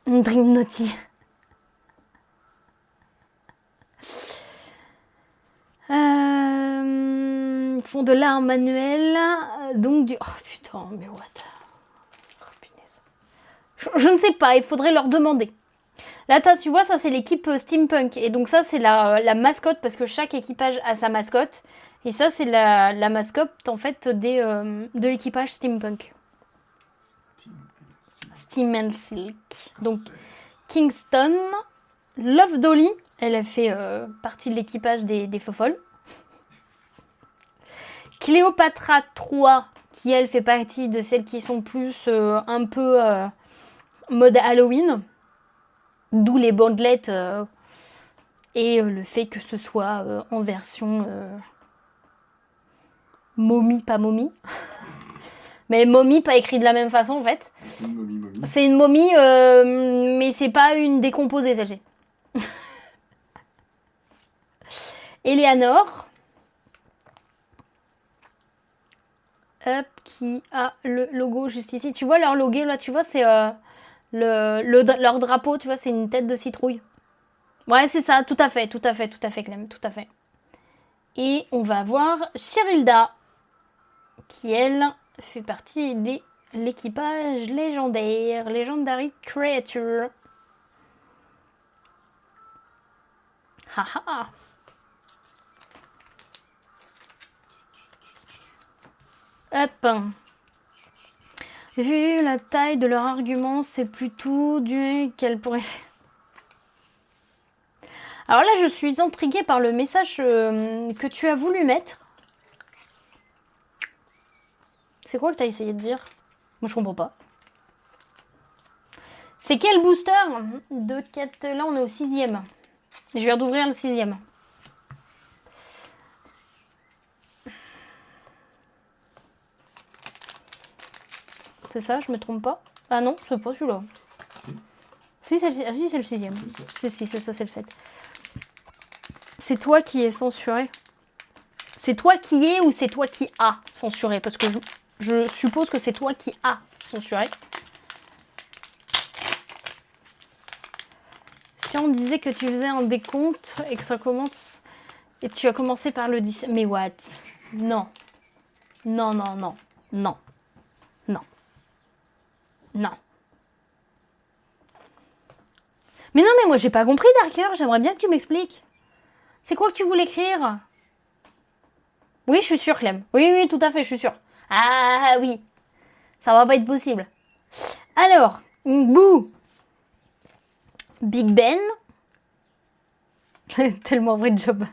Dream Naughty. Ils font de l'art manuel, donc du... Oh putain, mais what? Je ne sais pas, il faudrait leur demander. Là, tu vois, ça c'est l'équipe steampunk. Et donc ça, c'est la mascotte, parce que chaque équipage a sa mascotte. Et ça, c'est la mascotte, en fait, de l'équipage steampunk. Steam and Silk. Donc, Kingston, Love Dolly, elle a fait partie de l'équipage des faux-folles. Cléopatra 3, qui elle fait partie de celles qui sont plus un peu mode Halloween. D'où les bandelettes et le fait que ce soit en version momie, pas momie. Mais momie, pas écrit de la même façon en fait. C'est une momie, mais c'est pas une décomposée celle-ci. Eleanor. Hop, qui a le logo juste ici. Tu vois leur logo là, tu vois, c'est Leur drapeau, tu vois, c'est une tête de citrouille. Ouais, c'est ça, tout à fait, Clem, tout à fait. Et on va voir Cherilda, qui, elle, fait partie de l'équipage légendaire, Legendary Creature. Haha. Hop. Vu la taille de leur argument, c'est plutôt du qu'elle pourrait faire. Alors là, je suis intriguée par le message que tu as voulu mettre. C'est quoi que tu as essayé de dire? Moi, je comprends pas. C'est quel booster de quête? Là, on est au 6e. Je viens d'ouvrir le 6e. C'est ça, je me trompe pas? Ah non, c'est pas celui-là. Si, c'est le 6e. Si, c'est ça, c'est le 7. C'est toi qui es censuré. C'est toi qui es ou c'est toi qui as censuré? Parce que je suppose que c'est toi qui as censuré. Si on disait que tu faisais un décompte et que ça commence... Et tu as commencé par le 10... Mais what? Non. Non. Mais non, mais moi j'ai pas compris, Darker. J'aimerais bien que tu m'expliques. C'est quoi que tu voulais écrire? Oui, je suis sûre, Clem. Oui, tout à fait, je suis sûre. Ah oui. Ça va pas être possible. Alors, Boo. Big Ben. Tellement vrai job.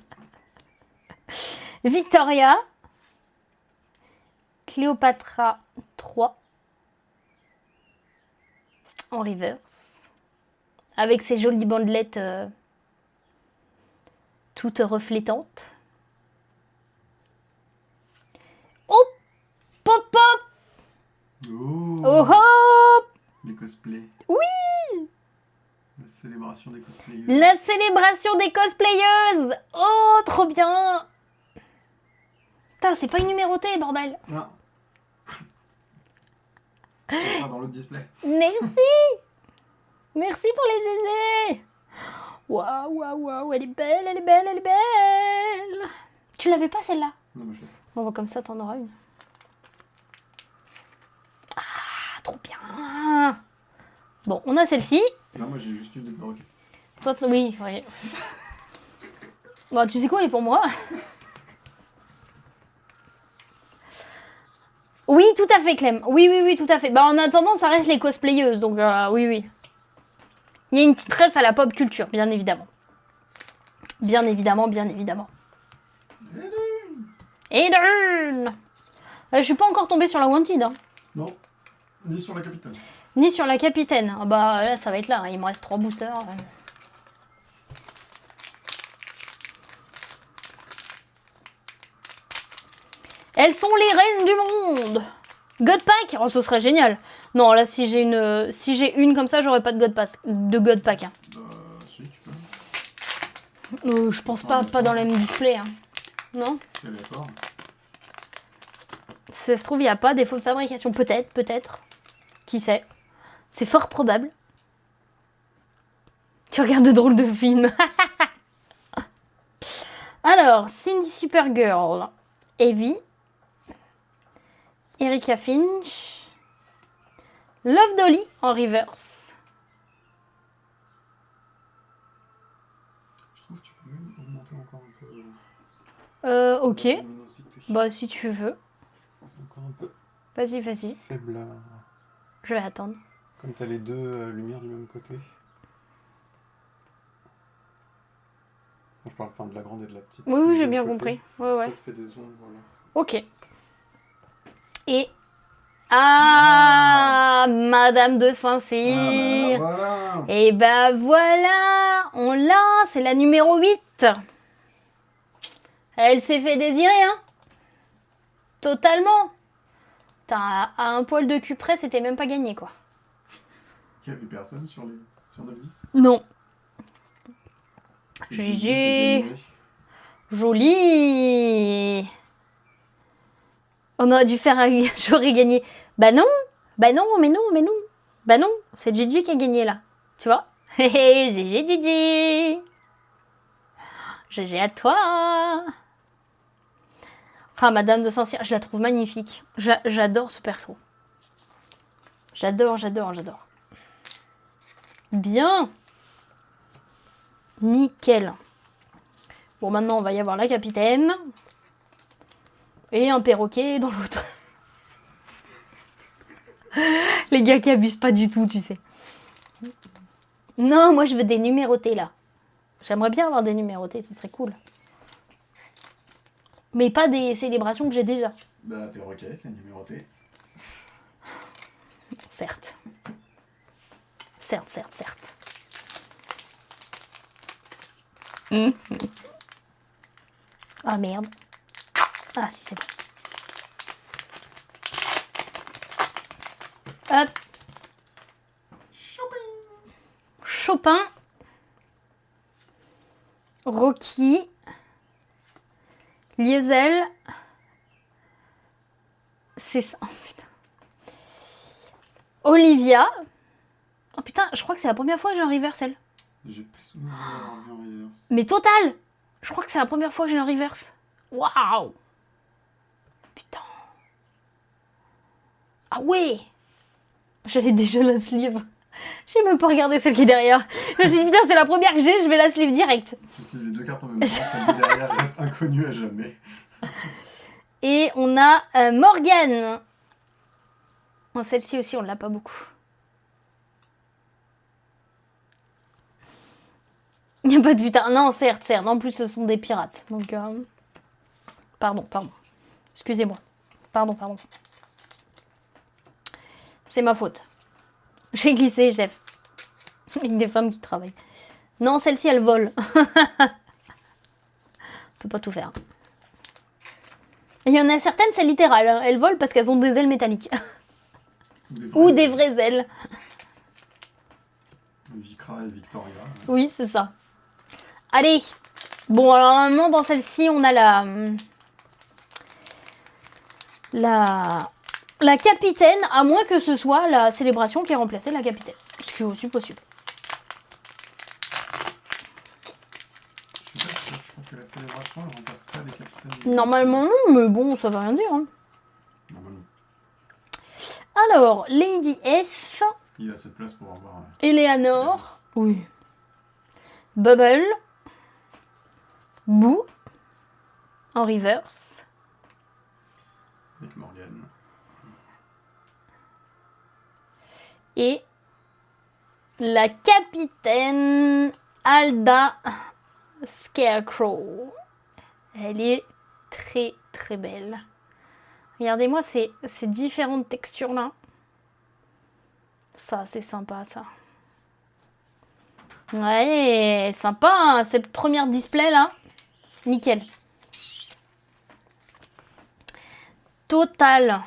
Victoria. Cléopatra 3. En reverse. Avec ses jolies bandelettes toutes reflétantes. Oh, pop pop. Oh hop. Les cosplays. Oui. La célébration des cosplayeuses. La célébration des cosplayeuses. Oh, trop bien. Putain, c'est pas une numérotée, bordel. Non. Ça sera dans l'autre display. Merci. Merci pour les aisés. Waouh, elle est belle. Tu l'avais pas celle-là? Non, mais je l'ai. Bon, comme ça, t'en auras une. Ah, trop bien. Bon, on a celle-ci. Non, moi j'ai juste une de perroquet. Toi, oui. Bon, tu sais quoi, elle est pour moi. Oui, tout à fait, Clem. Oui, tout à fait. Bah, en attendant, ça reste les cosplayeuses, donc oui. Il y a une petite ref à la pop culture, bien évidemment. Bien évidemment. Eden. Je suis pas encore tombée sur la Wanted. Hein. Non, ni sur la capitale. Ni sur la capitaine. Ah bah là, ça va être là. Il me reste 3 boosters. Elles sont les reines du monde. God Pack, oh, ce serait génial. Non, là, si j'ai une comme ça, j'aurais pas de God Pack. Hein. Si, tu peux. Je pense pas dans le même display. Hein. Non. C'est aléatoire. Si ça se trouve, il n'y a pas défaut de fabrication. Peut-être. Qui sait? C'est fort probable. Tu regardes de drôles de films. Alors, Cindy Supergirl, Evie, Erika Finch, Love Dolly en reverse. Je trouve que tu peux même augmenter encore un peu. Ok. La luminosité. Bah, si tu veux. C'est encore un peu Vas-y. faible. Je vais attendre. Comme tu as les deux lumières du même côté. Je parle de la grande et de la petite. Oui, j'ai bien compris. Ouais. Ça te fait des ondes, voilà. Ok. Et... Ah, Madame de Saint-Cyr. Voilà. Et ben voilà, on l'a, c'est la numéro 8. Elle s'est fait désirer, hein. Totalement. À un poil de cul près, c'était même pas gagné, quoi. Il n'y avait personne sur 9-10. Non. C'est GG. qui qui était éliminé. Joli. On aurait dû faire un... J'aurais gagné. Bah non, mais non. Bah non, c'est Gigi qui a gagné là. Tu vois? Hé hé, GG Gigi. GG à toi. Ah, Madame de Saint-Cyr, je la trouve magnifique. J'adore ce perso. J'adore. Bien. Nickel. Bon, maintenant, on va y avoir la capitaine. Et un perroquet dans l'autre. Les gars qui abusent pas du tout, tu sais. Non, moi, je veux des numérotés, là. J'aimerais bien avoir des numérotés, ce serait cool. Mais pas des célébrations que j'ai déjà. Bah, perroquet, c'est numéroté. Certes. Ah merde. Ah si c'est bon. Hop. Chopin. Rocky. Liesel. C'est ça. Oh, putain. Olivia. Oh putain, je crois que c'est la première fois que j'ai un reversal. J'ai pas souvenir d'avoir vu en reverse. Mais total. Je crois que c'est la première fois que j'ai un reverse. Waouh. Putain. Ah ouais. J'avais déjà la sleeve. J'ai même pas regardé celle qui est derrière. Je me suis dit, putain, c'est la première que j'ai, je vais la sleeve direct. Je suis les deux cartes en même temps, celle qui est derrière reste inconnue à jamais. Et on a Morgane. Bon, celle-ci aussi, on l'a pas beaucoup. Il n'y a pas de putain. Non, certes. En plus, ce sont des pirates. Donc, pardon. Excusez-moi. Pardon. C'est ma faute. J'ai glissé, chef. Avec des femmes qui travaillent. Non, celle-ci, elle vole. On peut pas tout faire. Il y en a certaines, c'est littéral. Hein. Elles volent parce qu'elles ont des ailes métalliques. Ou des vraies ailes. Vicra et Victoria. Oui, c'est ça. Allez. Bon, alors normalement, dans celle-ci, on a la capitaine, à moins que ce soit la célébration qui ait remplacé la capitaine. Ce qui est aussi possible. Je suis pas sûr, je crois que la célébration, elle remplace pas les capitaines. Normalement, non, mais bon, ça veut rien dire. Hein. Normalement. Alors, Lady F. Il a cette place pour avoir... Eleanor. Oui. Bubble. Boo. En reverse. Avec Morgane. Et la capitaine Alda Scarecrow. Elle est très très belle. Regardez-moi ces différentes textures là. Ça, c'est sympa ça. Ouais, sympa hein, cette première display là. Nickel. Total.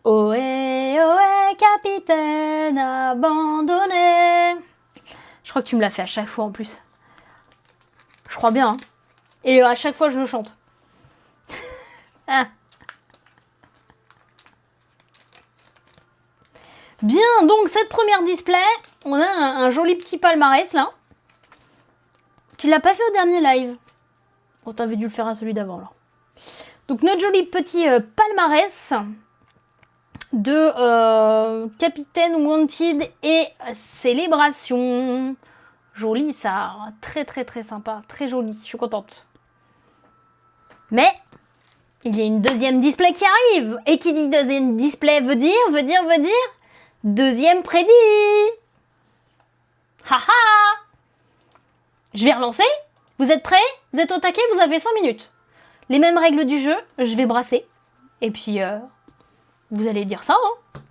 Ohé, ohé, capitaine abandonné. Je crois que tu me l'as fait à chaque fois en plus. Je crois bien. Hein. Et à chaque fois, je le chante. Ah. Bien, donc cette première display, on a un joli petit palmarès là. Tu l'as pas fait au dernier live. Oh, t'avais dû le faire à celui d'avant là. Donc notre joli petit palmarès de Capitaine Wanted et Célébration. Joli ça, très très très sympa, très joli, je suis contente. Mais il y a une deuxième display qui arrive. Et qui dit deuxième display veut dire deuxième prédit. Haha. Je vais relancer. Vous êtes prêts? Vous êtes au taquet? Vous avez 5 minutes. Les mêmes règles du jeu, je vais brasser. Et puis, vous allez dire ça. Hein.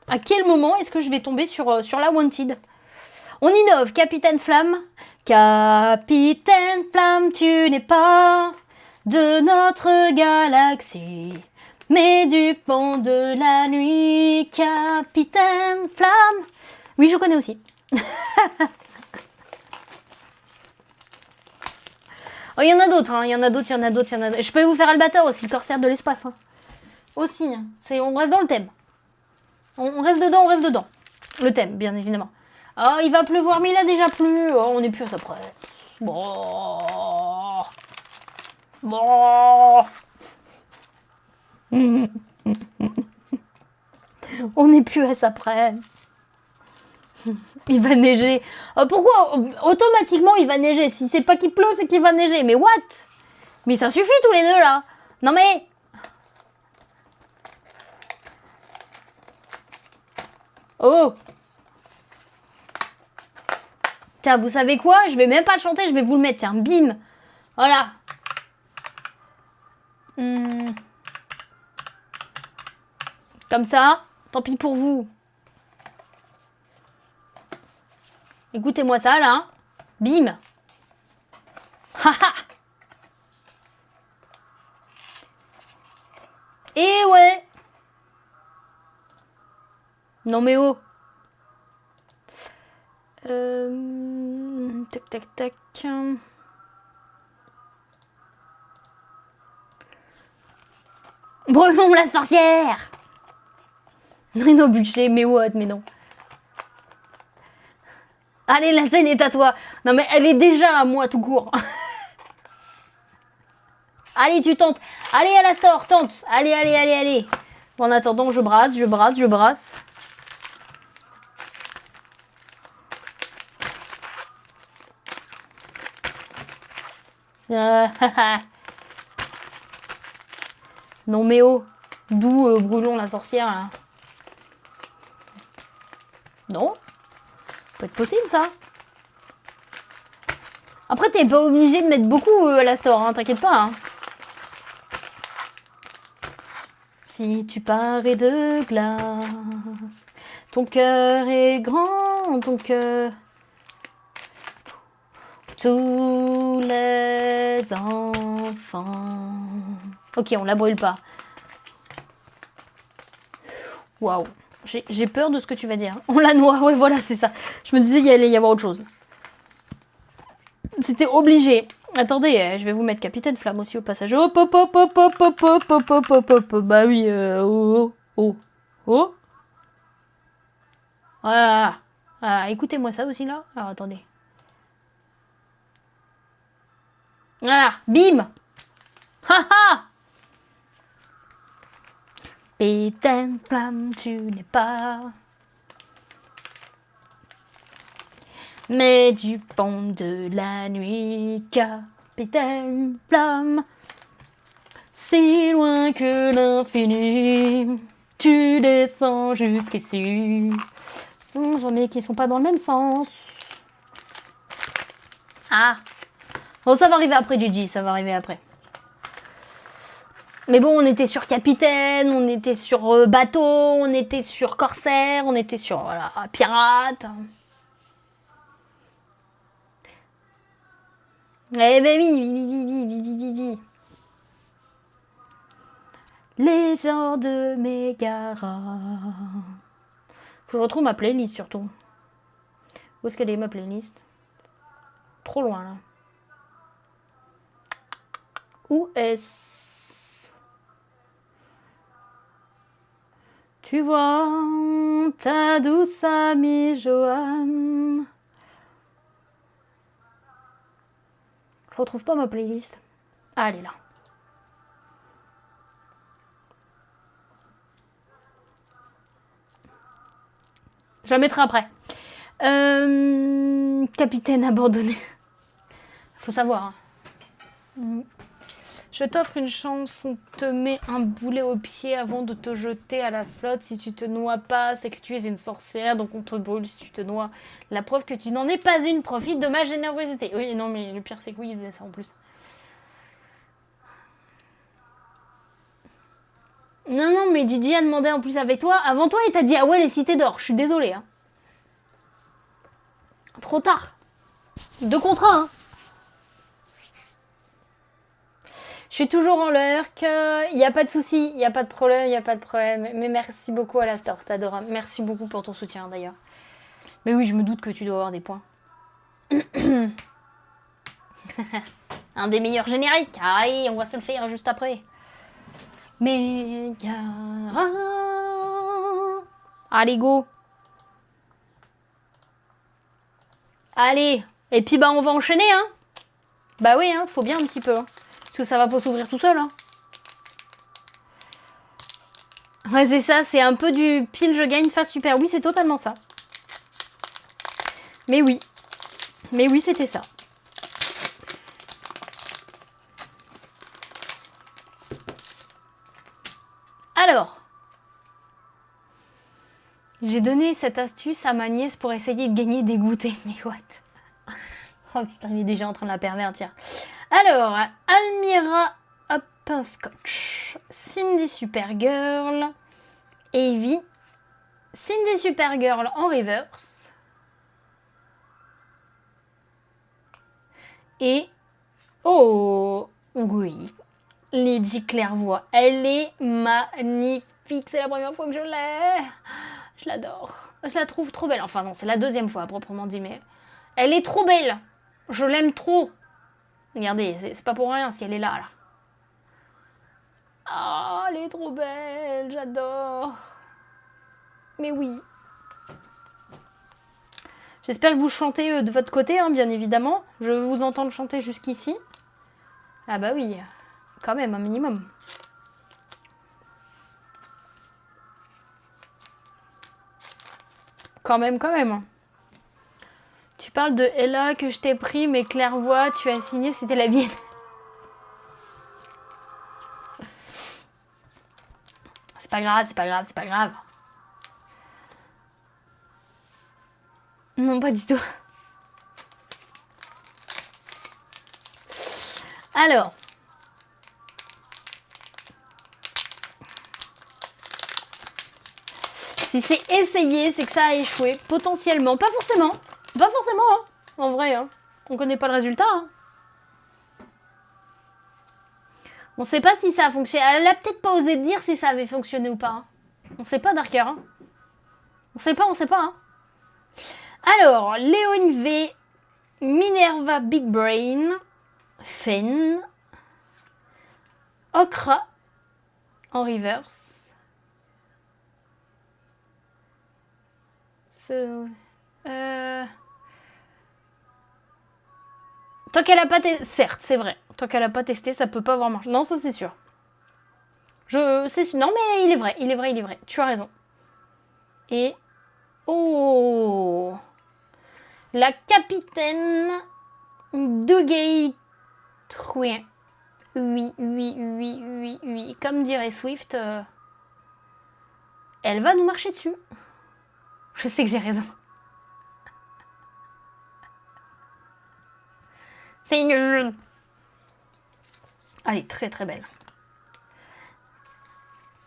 À quel moment est-ce que je vais tomber sur la Wanted? On innove, Capitaine Flamme. Capitaine Flamme, tu n'es pas de notre galaxie, mais du fond de la nuit, Capitaine Flamme. Oui, je connais aussi. Oh, il y en a d'autres, hein. Il y en a d'autres. Je peux vous faire Albator aussi, le corsaire de l'espace. Hein. Aussi, hein. On reste dans le thème. On reste dedans, on reste dedans. Le thème, bien évidemment. Oh, il va pleuvoir, mais il a déjà plu. Oh, on n'est plus à ça près. Bon. Bon. On n'est plus à ça près. Il va neiger. Pourquoi automatiquement il va neiger? Si c'est pas qu'il pleut, c'est qu'il va neiger. Mais what? Mais ça suffit tous les deux là. Non mais... Oh. Tiens, vous savez quoi? Je vais même pas le chanter, je vais vous le mettre. Tiens, bim. Voilà. Comme ça. Tant pis pour vous. Écoutez-moi ça, là. Bim. Haha. Et ouais. Non mais oh. Tac, tac, tac. Brûlons la sorcière. Rino Bûcher, mais what, mais non. Allez, la scène est à toi. Non mais elle est déjà à moi tout court. Allez, tu tentes. Allez, Alastor, tente. Allez, allez, allez, allez. En attendant, je brasse, je brasse, je brasse. Non mais oh. D'où brûlons la sorcière là? Non? Peut être possible ça. Après t'es pas obligé de mettre beaucoup à la store, hein, t'inquiète pas. Hein. Si tu parais de glace, ton cœur est grand, ton cœur. Tous les enfants. Ok, on la brûle pas. Waouh. J'ai peur de ce que tu vas dire. On la noie, ouais, voilà, c'est ça. Je me disais qu'il allait y avoir autre chose. C'était obligé. Attendez, je vais vous mettre Capitaine Flamme aussi au passage. Hop, hop, hop, hop, hop, hop, hop, hop, hop, hop, hop. Bah oui, oh, oh, oh. Voilà. Voilà, écoutez-moi ça aussi, là. Alors, attendez. Voilà, bim. Haha. Capitaine Flamme, tu n'es pas... Mais du fond de la nuit, Capitaine Flamme, si loin que l'infini, tu descends jusqu'ici. J'en ai qui sont pas dans le même sens. Ah. Bon, ça va arriver après, Gigi, ça va arriver après. Mais bon, on était sur Capitaine, on était sur bateau, on était sur corsaire, on était sur voilà, pirate. Eh ben oui. Les gens de Mégara. Faut que je retrouve ma playlist surtout. Où est-ce qu'elle est ma playlist? Trop loin là. Où est-ce? Tu vois ta douce amie Joanne. Je retrouve pas ma playlist. Ah, elle est là. Je la mettrai après. Capitaine abandonné. Faut savoir. Hein. Je t'offre une chance, on te met un boulet au pied avant de te jeter à la flotte. Si tu te noies pas, c'est que tu es une sorcière, donc on te brûle si tu te noies. La preuve que tu n'en es pas une, profite de ma générosité. Oui, non, mais le pire c'est que oui, il faisait ça en plus. Non, mais Gigi a demandé en plus avec toi. Avant toi, il t'a dit, ah ouais, les cités d'or. Je suis désolée. Hein. Trop tard. 2 contre 1. Hein. Je suis toujours en lurk, il n'y a pas de souci, il n'y a pas de problème, il n'y a pas de problème. Mais merci beaucoup Alastor, t'adores. Merci beaucoup pour ton soutien d'ailleurs. Mais oui, je me doute que tu dois avoir des points. Un des meilleurs génériques. Allez, on va se le faire juste après. Mégara. Allez, go. Allez. Et puis, bah, on va enchaîner, hein. Bah oui, hein, faut bien un petit peu. Hein. Parce que ça va pas s'ouvrir tout seul, hein. Ouais, c'est ça, c'est un peu du pile je gagne face super. Oui, c'est totalement ça. Mais oui. Mais oui, c'était ça. Alors. J'ai donné cette astuce à ma nièce pour essayer de gagner des goûters. Mais what? Oh putain, il est déjà en train de la pervertir. Alors, Almira Hopscotch, Cindy Supergirl, Evie, Cindy Supergirl en reverse. Et, oh, oui, Lady Clairvoy. Elle est magnifique. C'est la première fois que je l'ai. Je l'adore. Je la trouve trop belle. Enfin non, c'est la deuxième fois, proprement dit, mais elle est trop belle. Je l'aime trop. Regardez, c'est pas pour rien si elle est là. Ah, elle est trop belle. J'adore. Mais oui. J'espère que vous chantez de votre côté, hein, bien évidemment. Je vous entends chanter jusqu'ici. Ah bah oui, quand même, un minimum. Quand même. Tu parles de Ella que je t'ai pris, mais Clairvoy, tu as signé, c'était la mienne. C'est pas grave. Non, pas du tout. Alors. Si c'est essayé, c'est que ça a échoué. Potentiellement. Pas forcément. Hein. En vrai, hein. On connaît pas le résultat. Hein. On sait pas si ça a fonctionné. Elle a peut-être pas osé dire si ça avait fonctionné ou pas. Hein. On sait pas, Darker. Hein. On sait pas. Hein. Alors, Léon V, Minerva Big Brain, Fen, Okra en reverse. Tant qu'elle a pas testé, certes, c'est vrai. Tant qu'elle a pas testé, ça peut pas avoir marché. Non, ça c'est sûr. C'est sûr. Non, mais il est vrai. Tu as raison. Et oh, la capitaine de Gate. Oui. Comme dirait Swift, elle va nous marcher dessus. Je sais que j'ai raison. C'est nul. Elle est très très belle.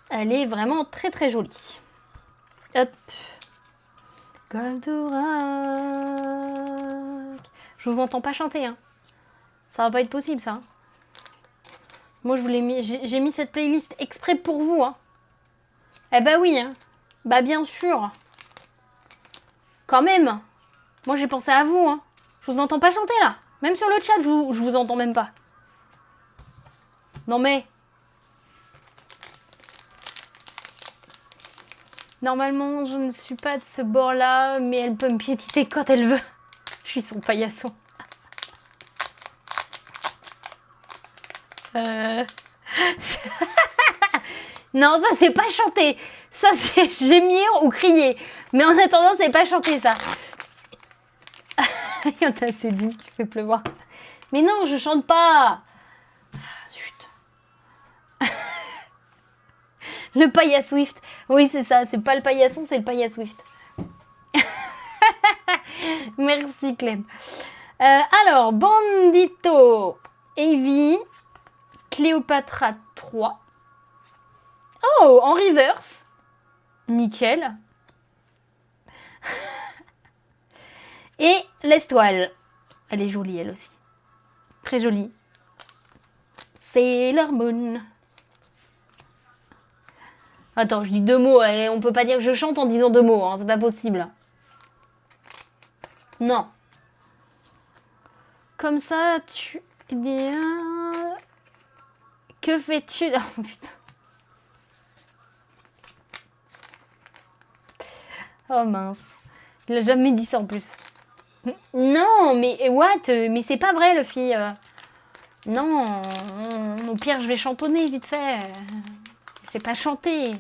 Elle est vraiment très très jolie. Hop. Goldorak. Je vous entends pas chanter, hein. Ça va pas être possible, ça. Moi, je vous l'ai mis. J'ai mis cette playlist exprès pour vous, hein. Eh bah oui, hein. Bah bien sûr. Quand même. Moi, j'ai pensé à vous, hein. Je vous entends pas chanter, là. Même sur le chat, je vous entends même pas. Non mais... Normalement, je ne suis pas de ce bord-là, mais elle peut me piétiner quand elle veut. Je suis son paillasson. Non, ça c'est pas chanter. Ça c'est gémir ou crier. Mais en attendant, c'est pas chanter ça. Il y en a, c'est lui qui fait pleuvoir. Mais non, je chante pas. Zut. Le paillas Swift. Oui, c'est ça. C'est pas le paillasson, c'est le paillas Swift. Merci Clem. Alors, Bandito, Evie, Cléopatra 3. Oh, en reverse. Nickel. Et l'estoile. Elle est jolie, elle aussi. Très jolie. Sailor Moon. Attends, je dis 2 mots. On peut pas dire que je chante en disant 2 mots. Hein, c'est pas possible. Non. Comme ça, tu... Que fais-tu? Oh putain. Oh mince. Il a jamais dit ça en plus. Non, mais what? Mais c'est pas vrai, le fille. Non, au pire, je vais chantonner vite fait. C'est pas chanter.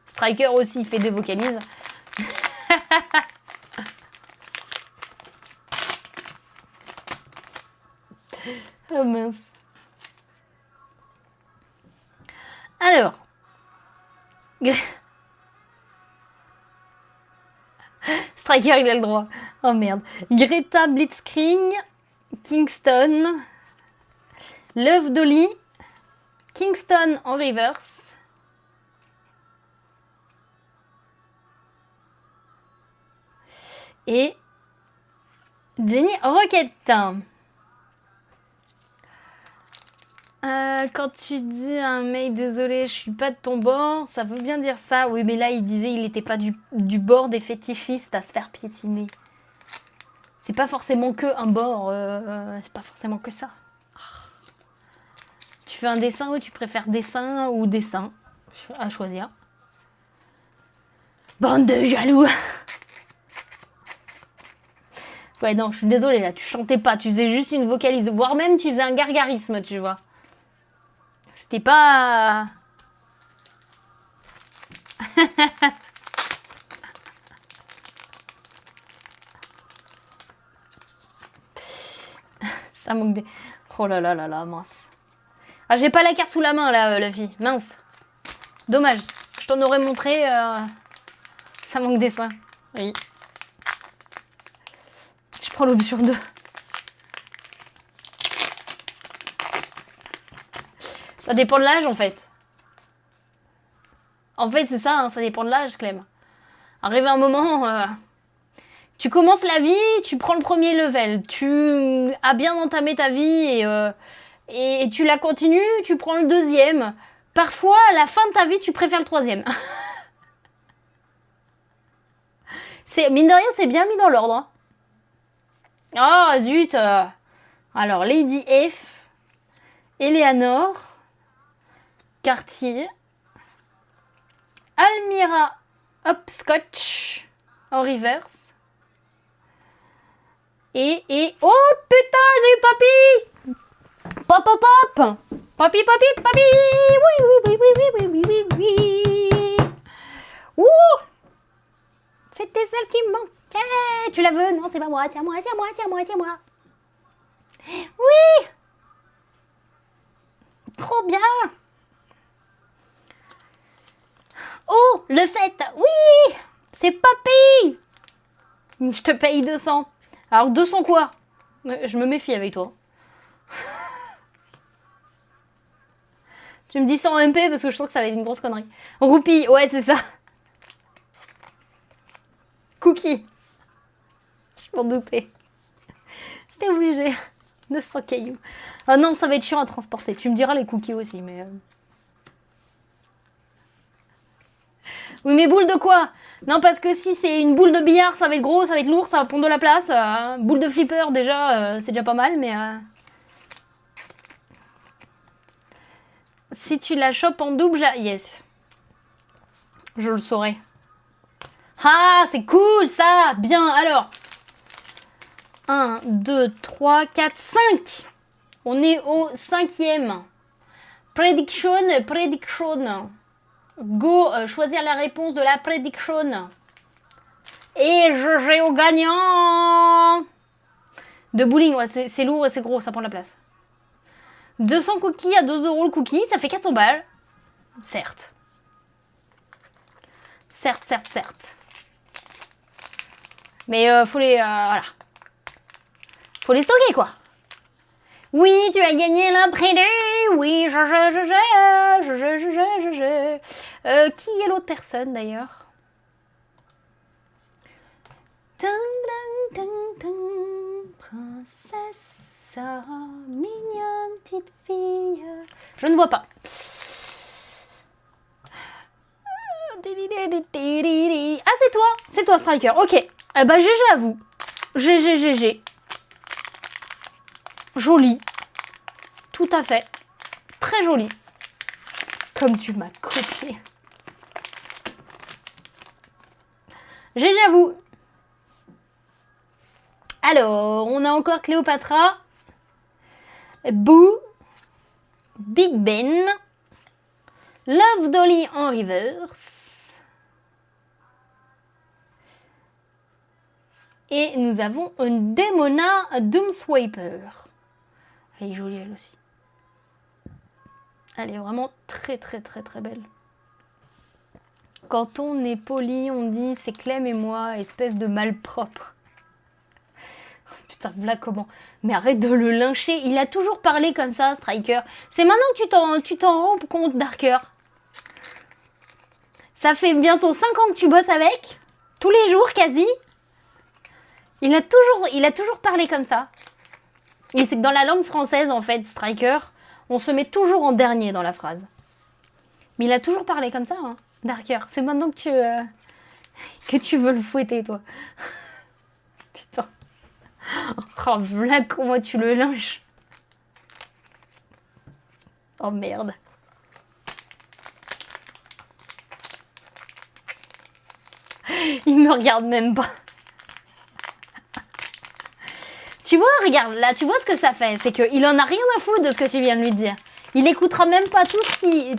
Striker aussi, il fait des vocalises. Oh mince. Alors. Striker, il a le droit. Oh merde. Greta Blitzkrieg, Kingston, Love Dolly, Kingston en reverse. Et Jenny Rocket. Quand tu dis à un mec désolé, je suis pas de ton bord, ça veut bien dire ça. Oui, mais là il disait il n'était pas du bord des fétichistes à se faire piétiner. C'est pas forcément que un bord, c'est pas forcément que ça. Tu fais un dessin ou tu préfères dessin ou dessin à choisir. Bande de jaloux. Ouais, non, je suis désolée là, tu chantais pas, tu faisais juste une vocalise, voire même tu faisais un gargarisme, tu vois. C'était pas... Ça manque des... Oh là là là là, mince. Ah, j'ai pas la carte sous la main là, la fille, mince. Dommage, je t'en aurais montré, ça manque des seins. Oui. Je prends l'option 2. Ça dépend de l'âge en fait. En fait c'est ça, hein, ça dépend de l'âge Clem. Arrivé un moment, tu commences la vie, tu prends le premier level, tu as bien entamé ta vie et tu la continues, tu prends le deuxième. Parfois à la fin de ta vie tu préfères le troisième. C'est, mine de rien c'est bien mis dans l'ordre. Hein. Oh zut. Alors Lady F, Eleanor, Cartier, Almira Hopscotch en reverse. Et... Oh putain, j'ai eu papy. Pop, pop, pop. Papy, papy, papy. Oui, oui, oui, oui, oui, oui, oui, oui. Ouh. C'était celle qui me manquait. Tu la veux? Non, c'est pas moi, c'est à moi, c'est à moi, c'est à moi, c'est à moi. Oui. Trop bien. Oh, le fait. Oui. C'est papy. Je te paye 200. Alors 200 quoi? Je me méfie avec toi. Tu me dis 100 MP parce que je sens que ça va être une grosse connerie. Roupie, ouais c'est ça. Cookie. Je m'en doutais. C'était obligé. 900 cailloux. Ah non, ça va être chiant à transporter. Tu me diras les cookies aussi, mais... Oui, mais boule de quoi? Non, parce que si c'est une boule de billard, ça va être gros, ça va être lourd, ça va prendre de la place. Boule de flipper, déjà, c'est déjà pas mal, mais... Si tu la chopes en double, yes. Je le saurai. Ah, c'est cool, ça. Bien, alors. 1, 2, 3, 4, 5. On est au 5e. Prediction. Go choisir la réponse de la prediction. Et j'ai au gagnant. De bowling, ouais, c'est lourd et c'est gros, ça prend de la place. 200 cookies à 2 € le cookie, ça fait 400 balles. Certes. Certes. Mais faut les... voilà. Faut les stocker, quoi. Oui, tu as gagné la prix. Oui, je. Qui est l'autre personne, d'ailleurs? Princesse, mignonne petite fille. Je ne vois pas. Ah, c'est toi, Striker. Ok. Bah, GG à vous. GG. Joli. Tout à fait. Très joli. Comme tu m'as copié. J'avoue. Alors, on a encore Cléopatra, Boo, Big Ben, Love Dolly en reverse. Et nous avons une Demona Doomswiper. Elle est jolie elle aussi. Elle est vraiment très très très très belle. Quand on est poli, on dit c'est Clem et moi, espèce de malpropre. Putain, voilà comment. Mais arrête de le lyncher. Il a toujours parlé comme ça, Striker. C'est maintenant que tu t'en rends compte, Darker. Ça fait bientôt 5 ans que tu bosses avec. Tous les jours, quasi. Il a toujours parlé comme ça. Et c'est que dans la langue française, en fait, Striker, on se met toujours en dernier dans la phrase. Mais il a toujours parlé comme ça, hein, Darker. C'est maintenant que tu veux le fouetter, toi. Putain. Oh, voilà comment tu le lynches. Oh, merde. Il me regarde même pas. Tu vois, regarde, là, tu vois ce que ça fait. C'est qu'il en a rien à foutre de ce que tu viens de lui dire. Il écoutera même pas tout ce qui...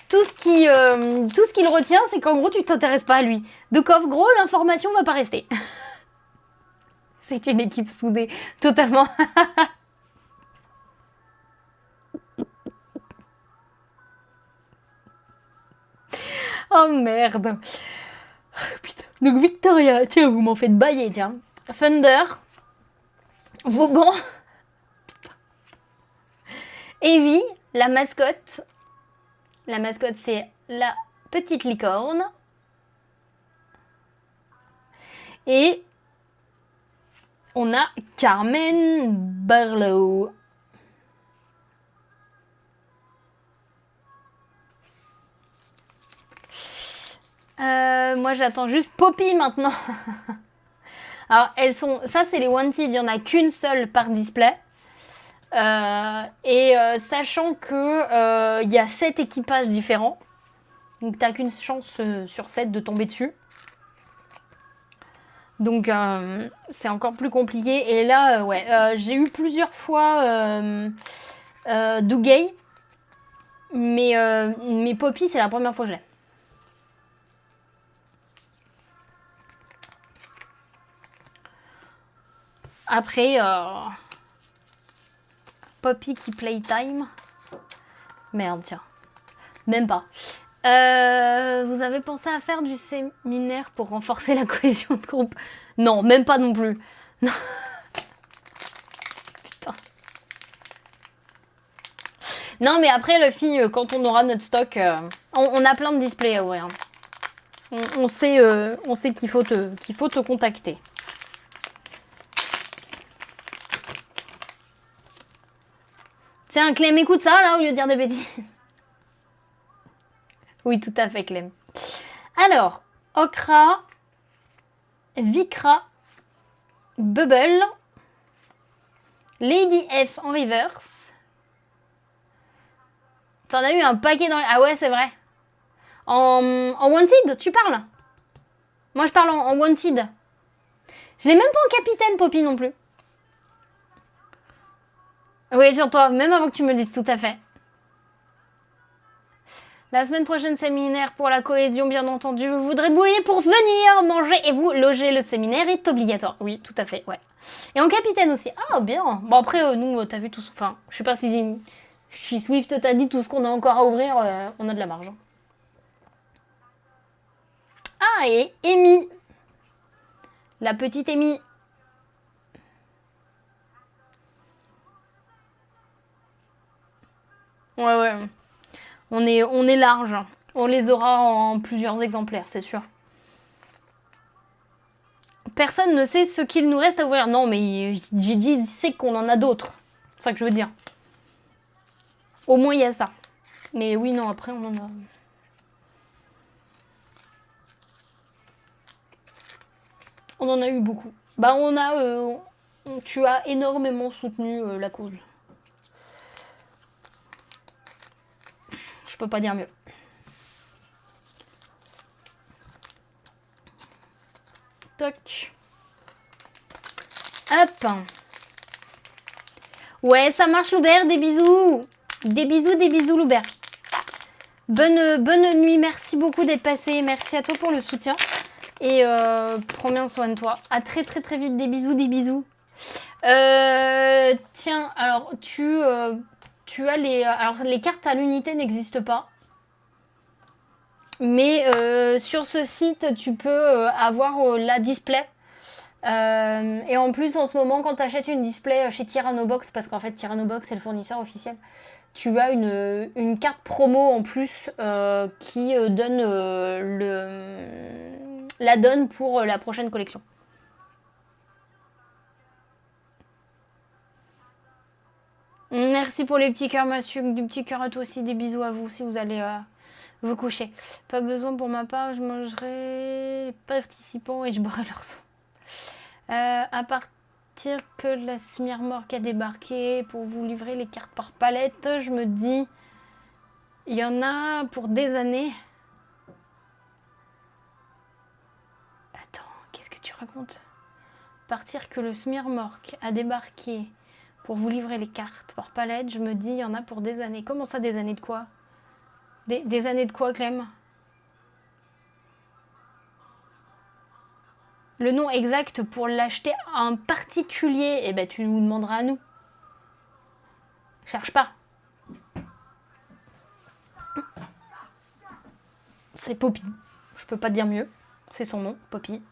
tout ce qu'il retient, c'est qu'en gros, tu t'intéresses pas à lui. Donc, en gros, l'information va pas rester. C'est une équipe soudée, totalement. Oh, merde. Putain. Donc, Victoria, tiens, vous m'en faites bailler, tiens. Thunder. Vauban. Putain. Evie, la mascotte. La mascotte, c'est la petite licorne. Et on a Carmen Barlow. Moi, j'attends juste Poppy maintenant. Alors, elles sont... Ça, c'est les Wanted. Il n'y en a qu'une seule par display. Sachant que y a 7 équipages différents. Donc, t'as qu'une chance sur 7 de tomber dessus. Donc, c'est encore plus compliqué. Et là, j'ai eu plusieurs fois Dougay. Mais Poppy, c'est la première fois que je l'ai. Après, Poppy qui playtime. Merde, tiens. Même pas. Vous avez pensé à faire du séminaire pour renforcer la cohésion de groupe? Non, même pas non plus. Non. Putain. Non, mais après, le fille, quand on aura notre stock, on a plein de displays à ouvrir. On sait qu'il faut te contacter. Tiens, Clem, écoute ça, là, au lieu de dire des bêtises. Oui, tout à fait, Clem. Alors, Okra, Vikra, Bubble, Lady F en reverse. T'en as eu un paquet dans... Ah ouais, c'est vrai. En Wanted, tu parles? Moi, je parle en Wanted. Je l'ai même pas en capitaine, Poppy, non plus. Oui, j'entends, même avant que tu me le dises, tout à fait. La semaine prochaine, séminaire pour la cohésion, bien entendu. Vous voudrez bouillir pour venir manger et vous loger. Le séminaire est obligatoire. Oui, tout à fait, ouais. Et en capitaine aussi. Ah, bien. Bon, après, nous, t'as vu tout... Enfin, je sais pas si Swift t'a dit tout ce qu'on a encore à ouvrir. On a de la marge. Ah, et Amy. La petite Amy. Ouais. On est large. On les aura en plusieurs exemplaires, c'est sûr. Personne ne sait ce qu'il nous reste à ouvrir. Non, mais Gigi sait qu'on en a d'autres. C'est ça que je veux dire. Au moins, il y a ça. Mais oui, non, après, on en a... On en a eu beaucoup. Bah, tu as énormément soutenu la cause. Je peux pas dire mieux. Toc. Hop. Ouais, ça marche, Loubert. Des bisous. Des bisous, Loubert. Bonne nuit. Merci beaucoup d'être passé. Merci à toi pour le soutien. Et prends bien soin de toi. À très vite. Des bisous. Tiens, alors tu as les... Alors les cartes à l'unité n'existent pas. Mais sur ce site, tu peux avoir la display. Et en plus, en ce moment, quand tu achètes une display chez Tyrannobox, parce qu'en fait, Tyrannobox est le fournisseur officiel, tu as une carte promo en plus qui donne la donne pour la prochaine collection. Merci pour les petits cœurs, monsieur. Du petit cœur à toi aussi. Des bisous à vous si vous allez vous coucher. Pas besoin pour ma part, je mangerai les participants et je boirai leur sang. À partir que la Smirmorque a débarqué pour vous livrer les cartes par palette, je me dis, il y en a pour des années. Attends, qu'est-ce que tu racontes? Partir que le Smirmorque a débarqué pour vous livrer les cartes par palette, je me dis, il y en a pour des années. Comment ça, des années de quoi? Des années de quoi, Clem? Le nom exact pour l'acheter en particulier, eh ben tu nous demanderas à nous. Cherche pas. C'est Poppy. Je peux pas te dire mieux. C'est son nom, Poppy.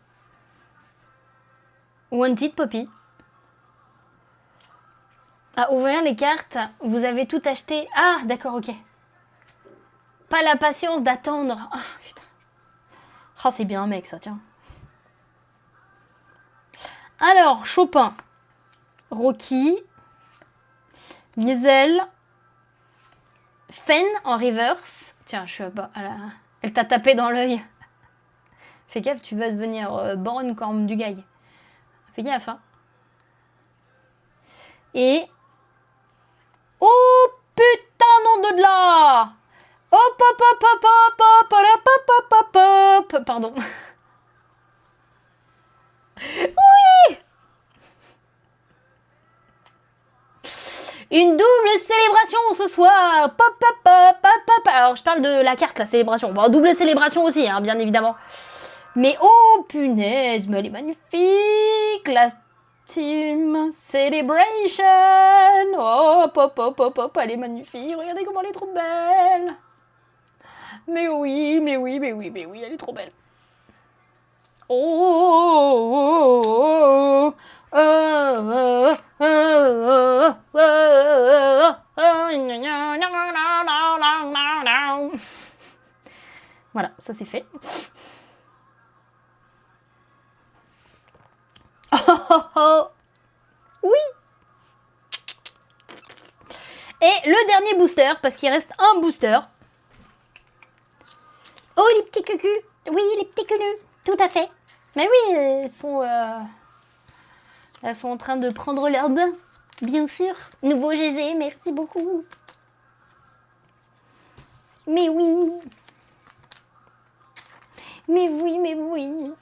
Wanted Poppy. À ouvrir les cartes, vous avez tout acheté. Ah, d'accord, ok. Pas la patience d'attendre. Ah, putain. Oh, c'est bien un mec, ça, tiens. Alors, Chopin, Rocky, Diesel, Fen en reverse. Tiens, je suis pas à la... Elle t'a tapé dans l'œil. Fais gaffe, tu vas devenir Born Corm du Gaï. Fais gaffe, hein. Et... Oh, putain, nom de là. Hop, hop, hop, hop, hop, hop, hop, hop, hop, hop, hop. Pardon. Oui. Une double célébration ce soir. Pop, pop, pop, pop, pop. Alors, je parle de la carte, la célébration. Bon, double célébration aussi, hein, bien évidemment. Mais oh, punaise, mais elle est magnifique. La Team Celebration. Oh, pop, pop, pop, pop. Elle est magnifique. Regardez comment elle est trop belle. Mais oui, elle est trop belle. Oh, voilà, ça c'est fait. Oui. Et le dernier booster, parce qu'il reste un booster. Oh, les petits cucus. Oui, les petits cucus. Tout à fait. Mais oui, elles sont en train de prendre leur bain. Bien sûr. Nouveau GG, merci beaucoup. Mais oui. Mais oui.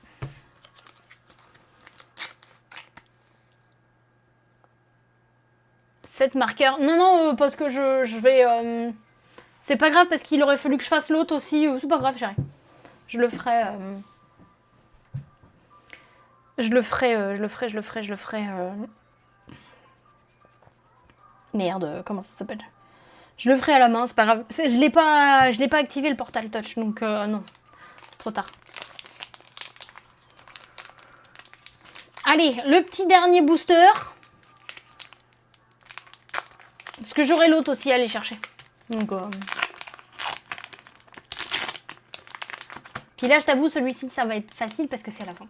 7 marqueurs. Non, parce que je vais... C'est pas grave, parce qu'il aurait fallu que je fasse l'autre aussi. C'est pas grave, chérie. Je le ferai... Je le ferai. Merde, comment ça s'appelle? Je le ferai à la main, c'est pas grave. Je l'ai pas activé le Portal Touch, donc non. C'est trop tard. Allez, le petit dernier booster. Parce que j'aurai l'autre aussi à aller chercher. Donc, Puis là, je t'avoue, celui-ci, ça va être facile parce que c'est à la fin.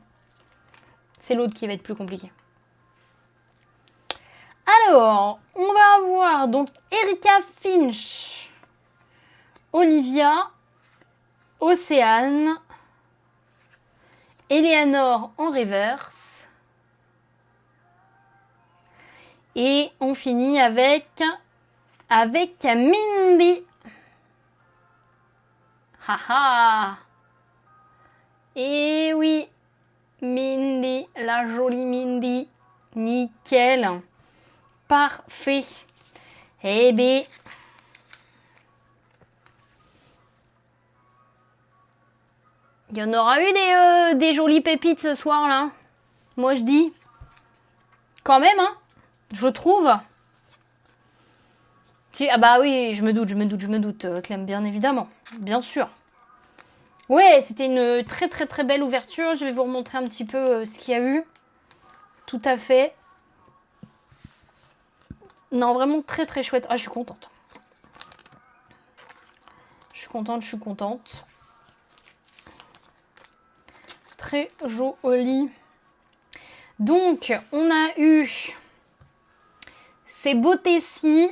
C'est l'autre qui va être plus compliqué. Alors, on va avoir donc Erika Finch, Olivia, Océane, Eleanor en reverse. Et on finit avec Mindy. Haha. Et oui, Mindy, la jolie Mindy. Nickel. Parfait. Eh bien... Il y en aura eu des jolies pépites ce soir, là. Moi, je dis. Quand même, hein. Je trouve. Si, ah bah oui, je me doute, Clem, bien évidemment. Bien sûr. Ouais, c'était une très très très belle ouverture. Je vais vous remontrer un petit peu ce qu'il y a eu. Tout à fait. Non, vraiment très très chouette. Ah, je suis contente. Je suis contente. Très joli. Donc, on a eu ces beautés-ci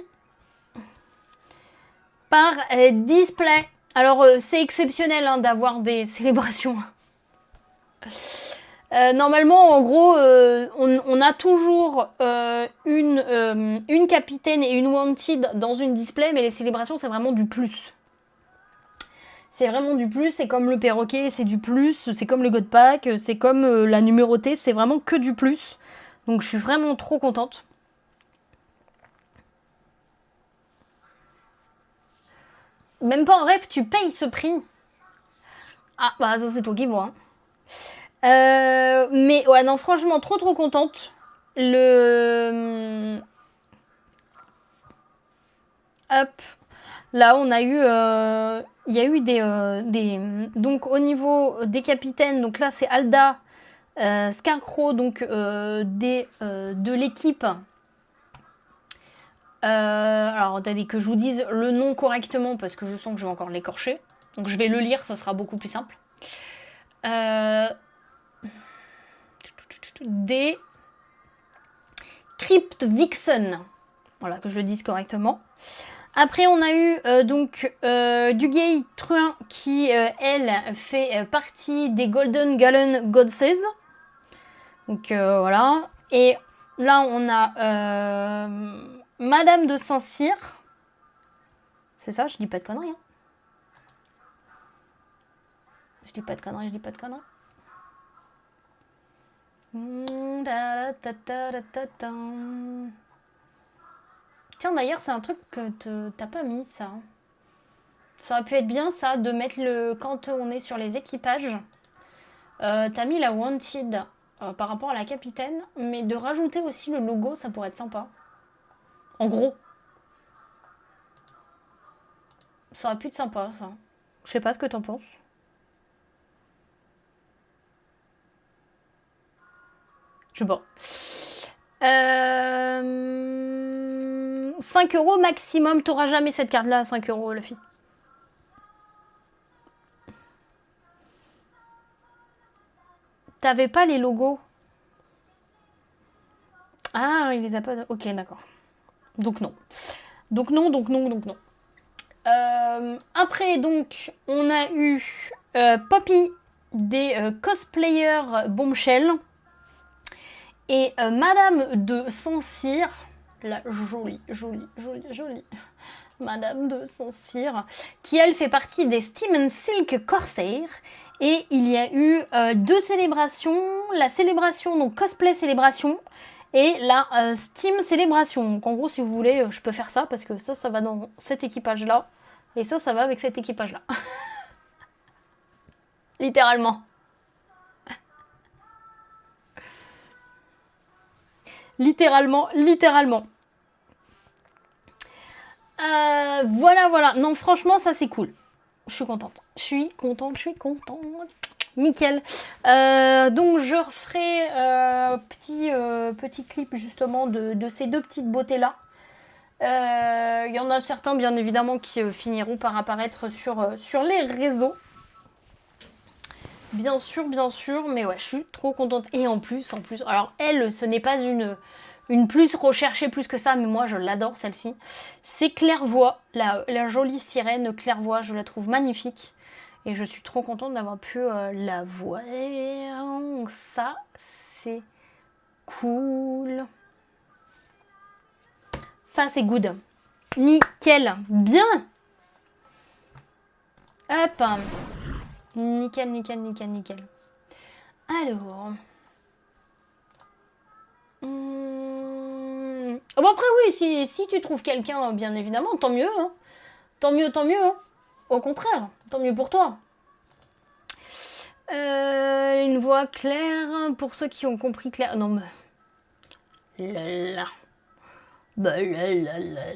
par display. Alors, c'est exceptionnel hein, d'avoir des célébrations. Normalement, en gros, on a toujours une capitaine et une wanted dans une display, mais les célébrations, c'est vraiment du plus. C'est vraiment du plus, c'est comme le perroquet, c'est du plus, c'est comme le God Pack, c'est comme la numérotée, c'est vraiment que du plus. Donc je suis vraiment trop contente. Même pas en rêve, tu payes ce prix. Ah bah ça c'est toi qui vois. Hein. Mais ouais non franchement trop contente. Hop. Là, on a eu, il y a eu des... Donc, au niveau des capitaines, donc là, c'est Alda, Scarecrow, donc de l'équipe. Alors, attendez que je vous dise le nom correctement, parce que je sens que je vais encore l'écorcher. Donc, je vais le lire, ça sera beaucoup plus simple. Des Crypt Vixen. Voilà, que je le dise correctement. Après, on a eu Dugay Truin qui, elle, fait partie des Golden Gallon Goddesses. Donc voilà. Et là, on a Madame de Saint-Cyr. C'est ça, je dis pas de conneries. Hein. Je dis pas de conneries. Tiens, d'ailleurs, c'est un truc que t'as pas mis, ça. Ça aurait pu être bien, ça, de mettre le... Quand on est sur les équipages, t'as mis la Wanted par rapport à la capitaine, mais de rajouter aussi le logo, ça pourrait être sympa. En gros. Ça aurait pu être sympa, ça. Je sais pas ce que t'en penses. Je sais pas. 5 € maximum. T'auras jamais cette carte-là à 5 € la fille. T'avais pas les logos? Ah, il les a pas... Ok, d'accord. Donc non. Donc non. Après, donc, on a eu Poppy des cosplayers Bombshell. Et Madame de Saint-Cyr, la jolie Madame de Saint-Cyr, qui elle fait partie des Steam & Silk Corsair. Et il y a eu 2 célébrations, la célébration, donc cosplay célébration, et la Steam célébration. Donc en gros, si vous voulez, je peux faire ça, parce que ça va dans cet équipage-là, et ça va avec cet équipage-là. Littéralement. Littéralement. Voilà. Non, franchement, ça c'est cool. Je suis contente. Nickel. Donc je referai petit clip justement de ces 2 petites beautés-là. Il y en a certains, bien évidemment, qui finiront par apparaître sur les réseaux. Bien sûr, mais ouais, je suis trop contente. Et en plus, alors elle, ce n'est pas une plus recherchée plus que ça, mais moi je l'adore celle-ci. C'est Clairvoix, la jolie sirène Clairvoix, je la trouve magnifique. Et je suis trop contente d'avoir pu la voir. Ça, c'est cool. Ça, c'est good. Nickel. Bien. Hop. Nickel. Alors... Bon après oui, si tu trouves quelqu'un, bien évidemment, tant mieux. Hein. Tant mieux. Hein. Au contraire, tant mieux pour toi. Une voix claire pour ceux qui ont compris clair. Non mais... Lala. Bah là.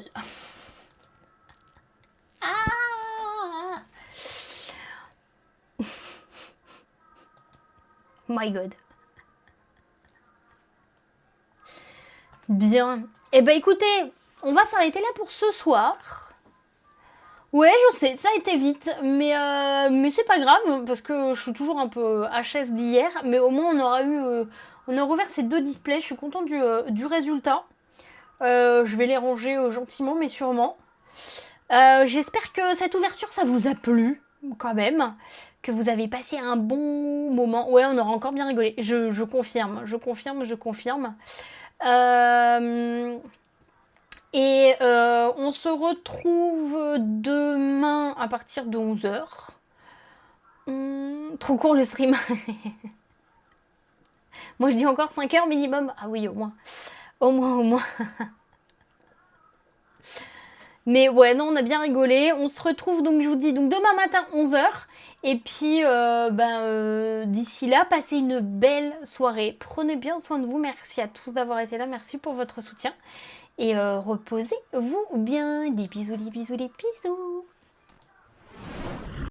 Ah My God. Bien. Eh ben écoutez, on va s'arrêter là pour ce soir. Ouais, je sais, ça a été vite, mais c'est pas grave, parce que je suis toujours un peu HS d'hier, mais au moins on aura ouvert ces 2 displays, je suis contente du résultat. Je vais les ranger gentiment, mais sûrement. J'espère que cette ouverture, ça vous a plu, quand même, que vous avez passé un bon moment. Ouais, on aura encore bien rigolé, je confirme. On se retrouve demain à partir de 11h. Trop court le stream. Moi je dis encore 5h minimum. Ah oui, au moins. Au moins. Mais ouais, non, on a bien rigolé. On se retrouve donc, je vous dis, donc demain matin 11h. Et puis, d'ici là, passez une belle soirée. Prenez bien soin de vous. Merci à tous d'avoir été là. Merci pour votre soutien. Et reposez-vous bien. Des bisous.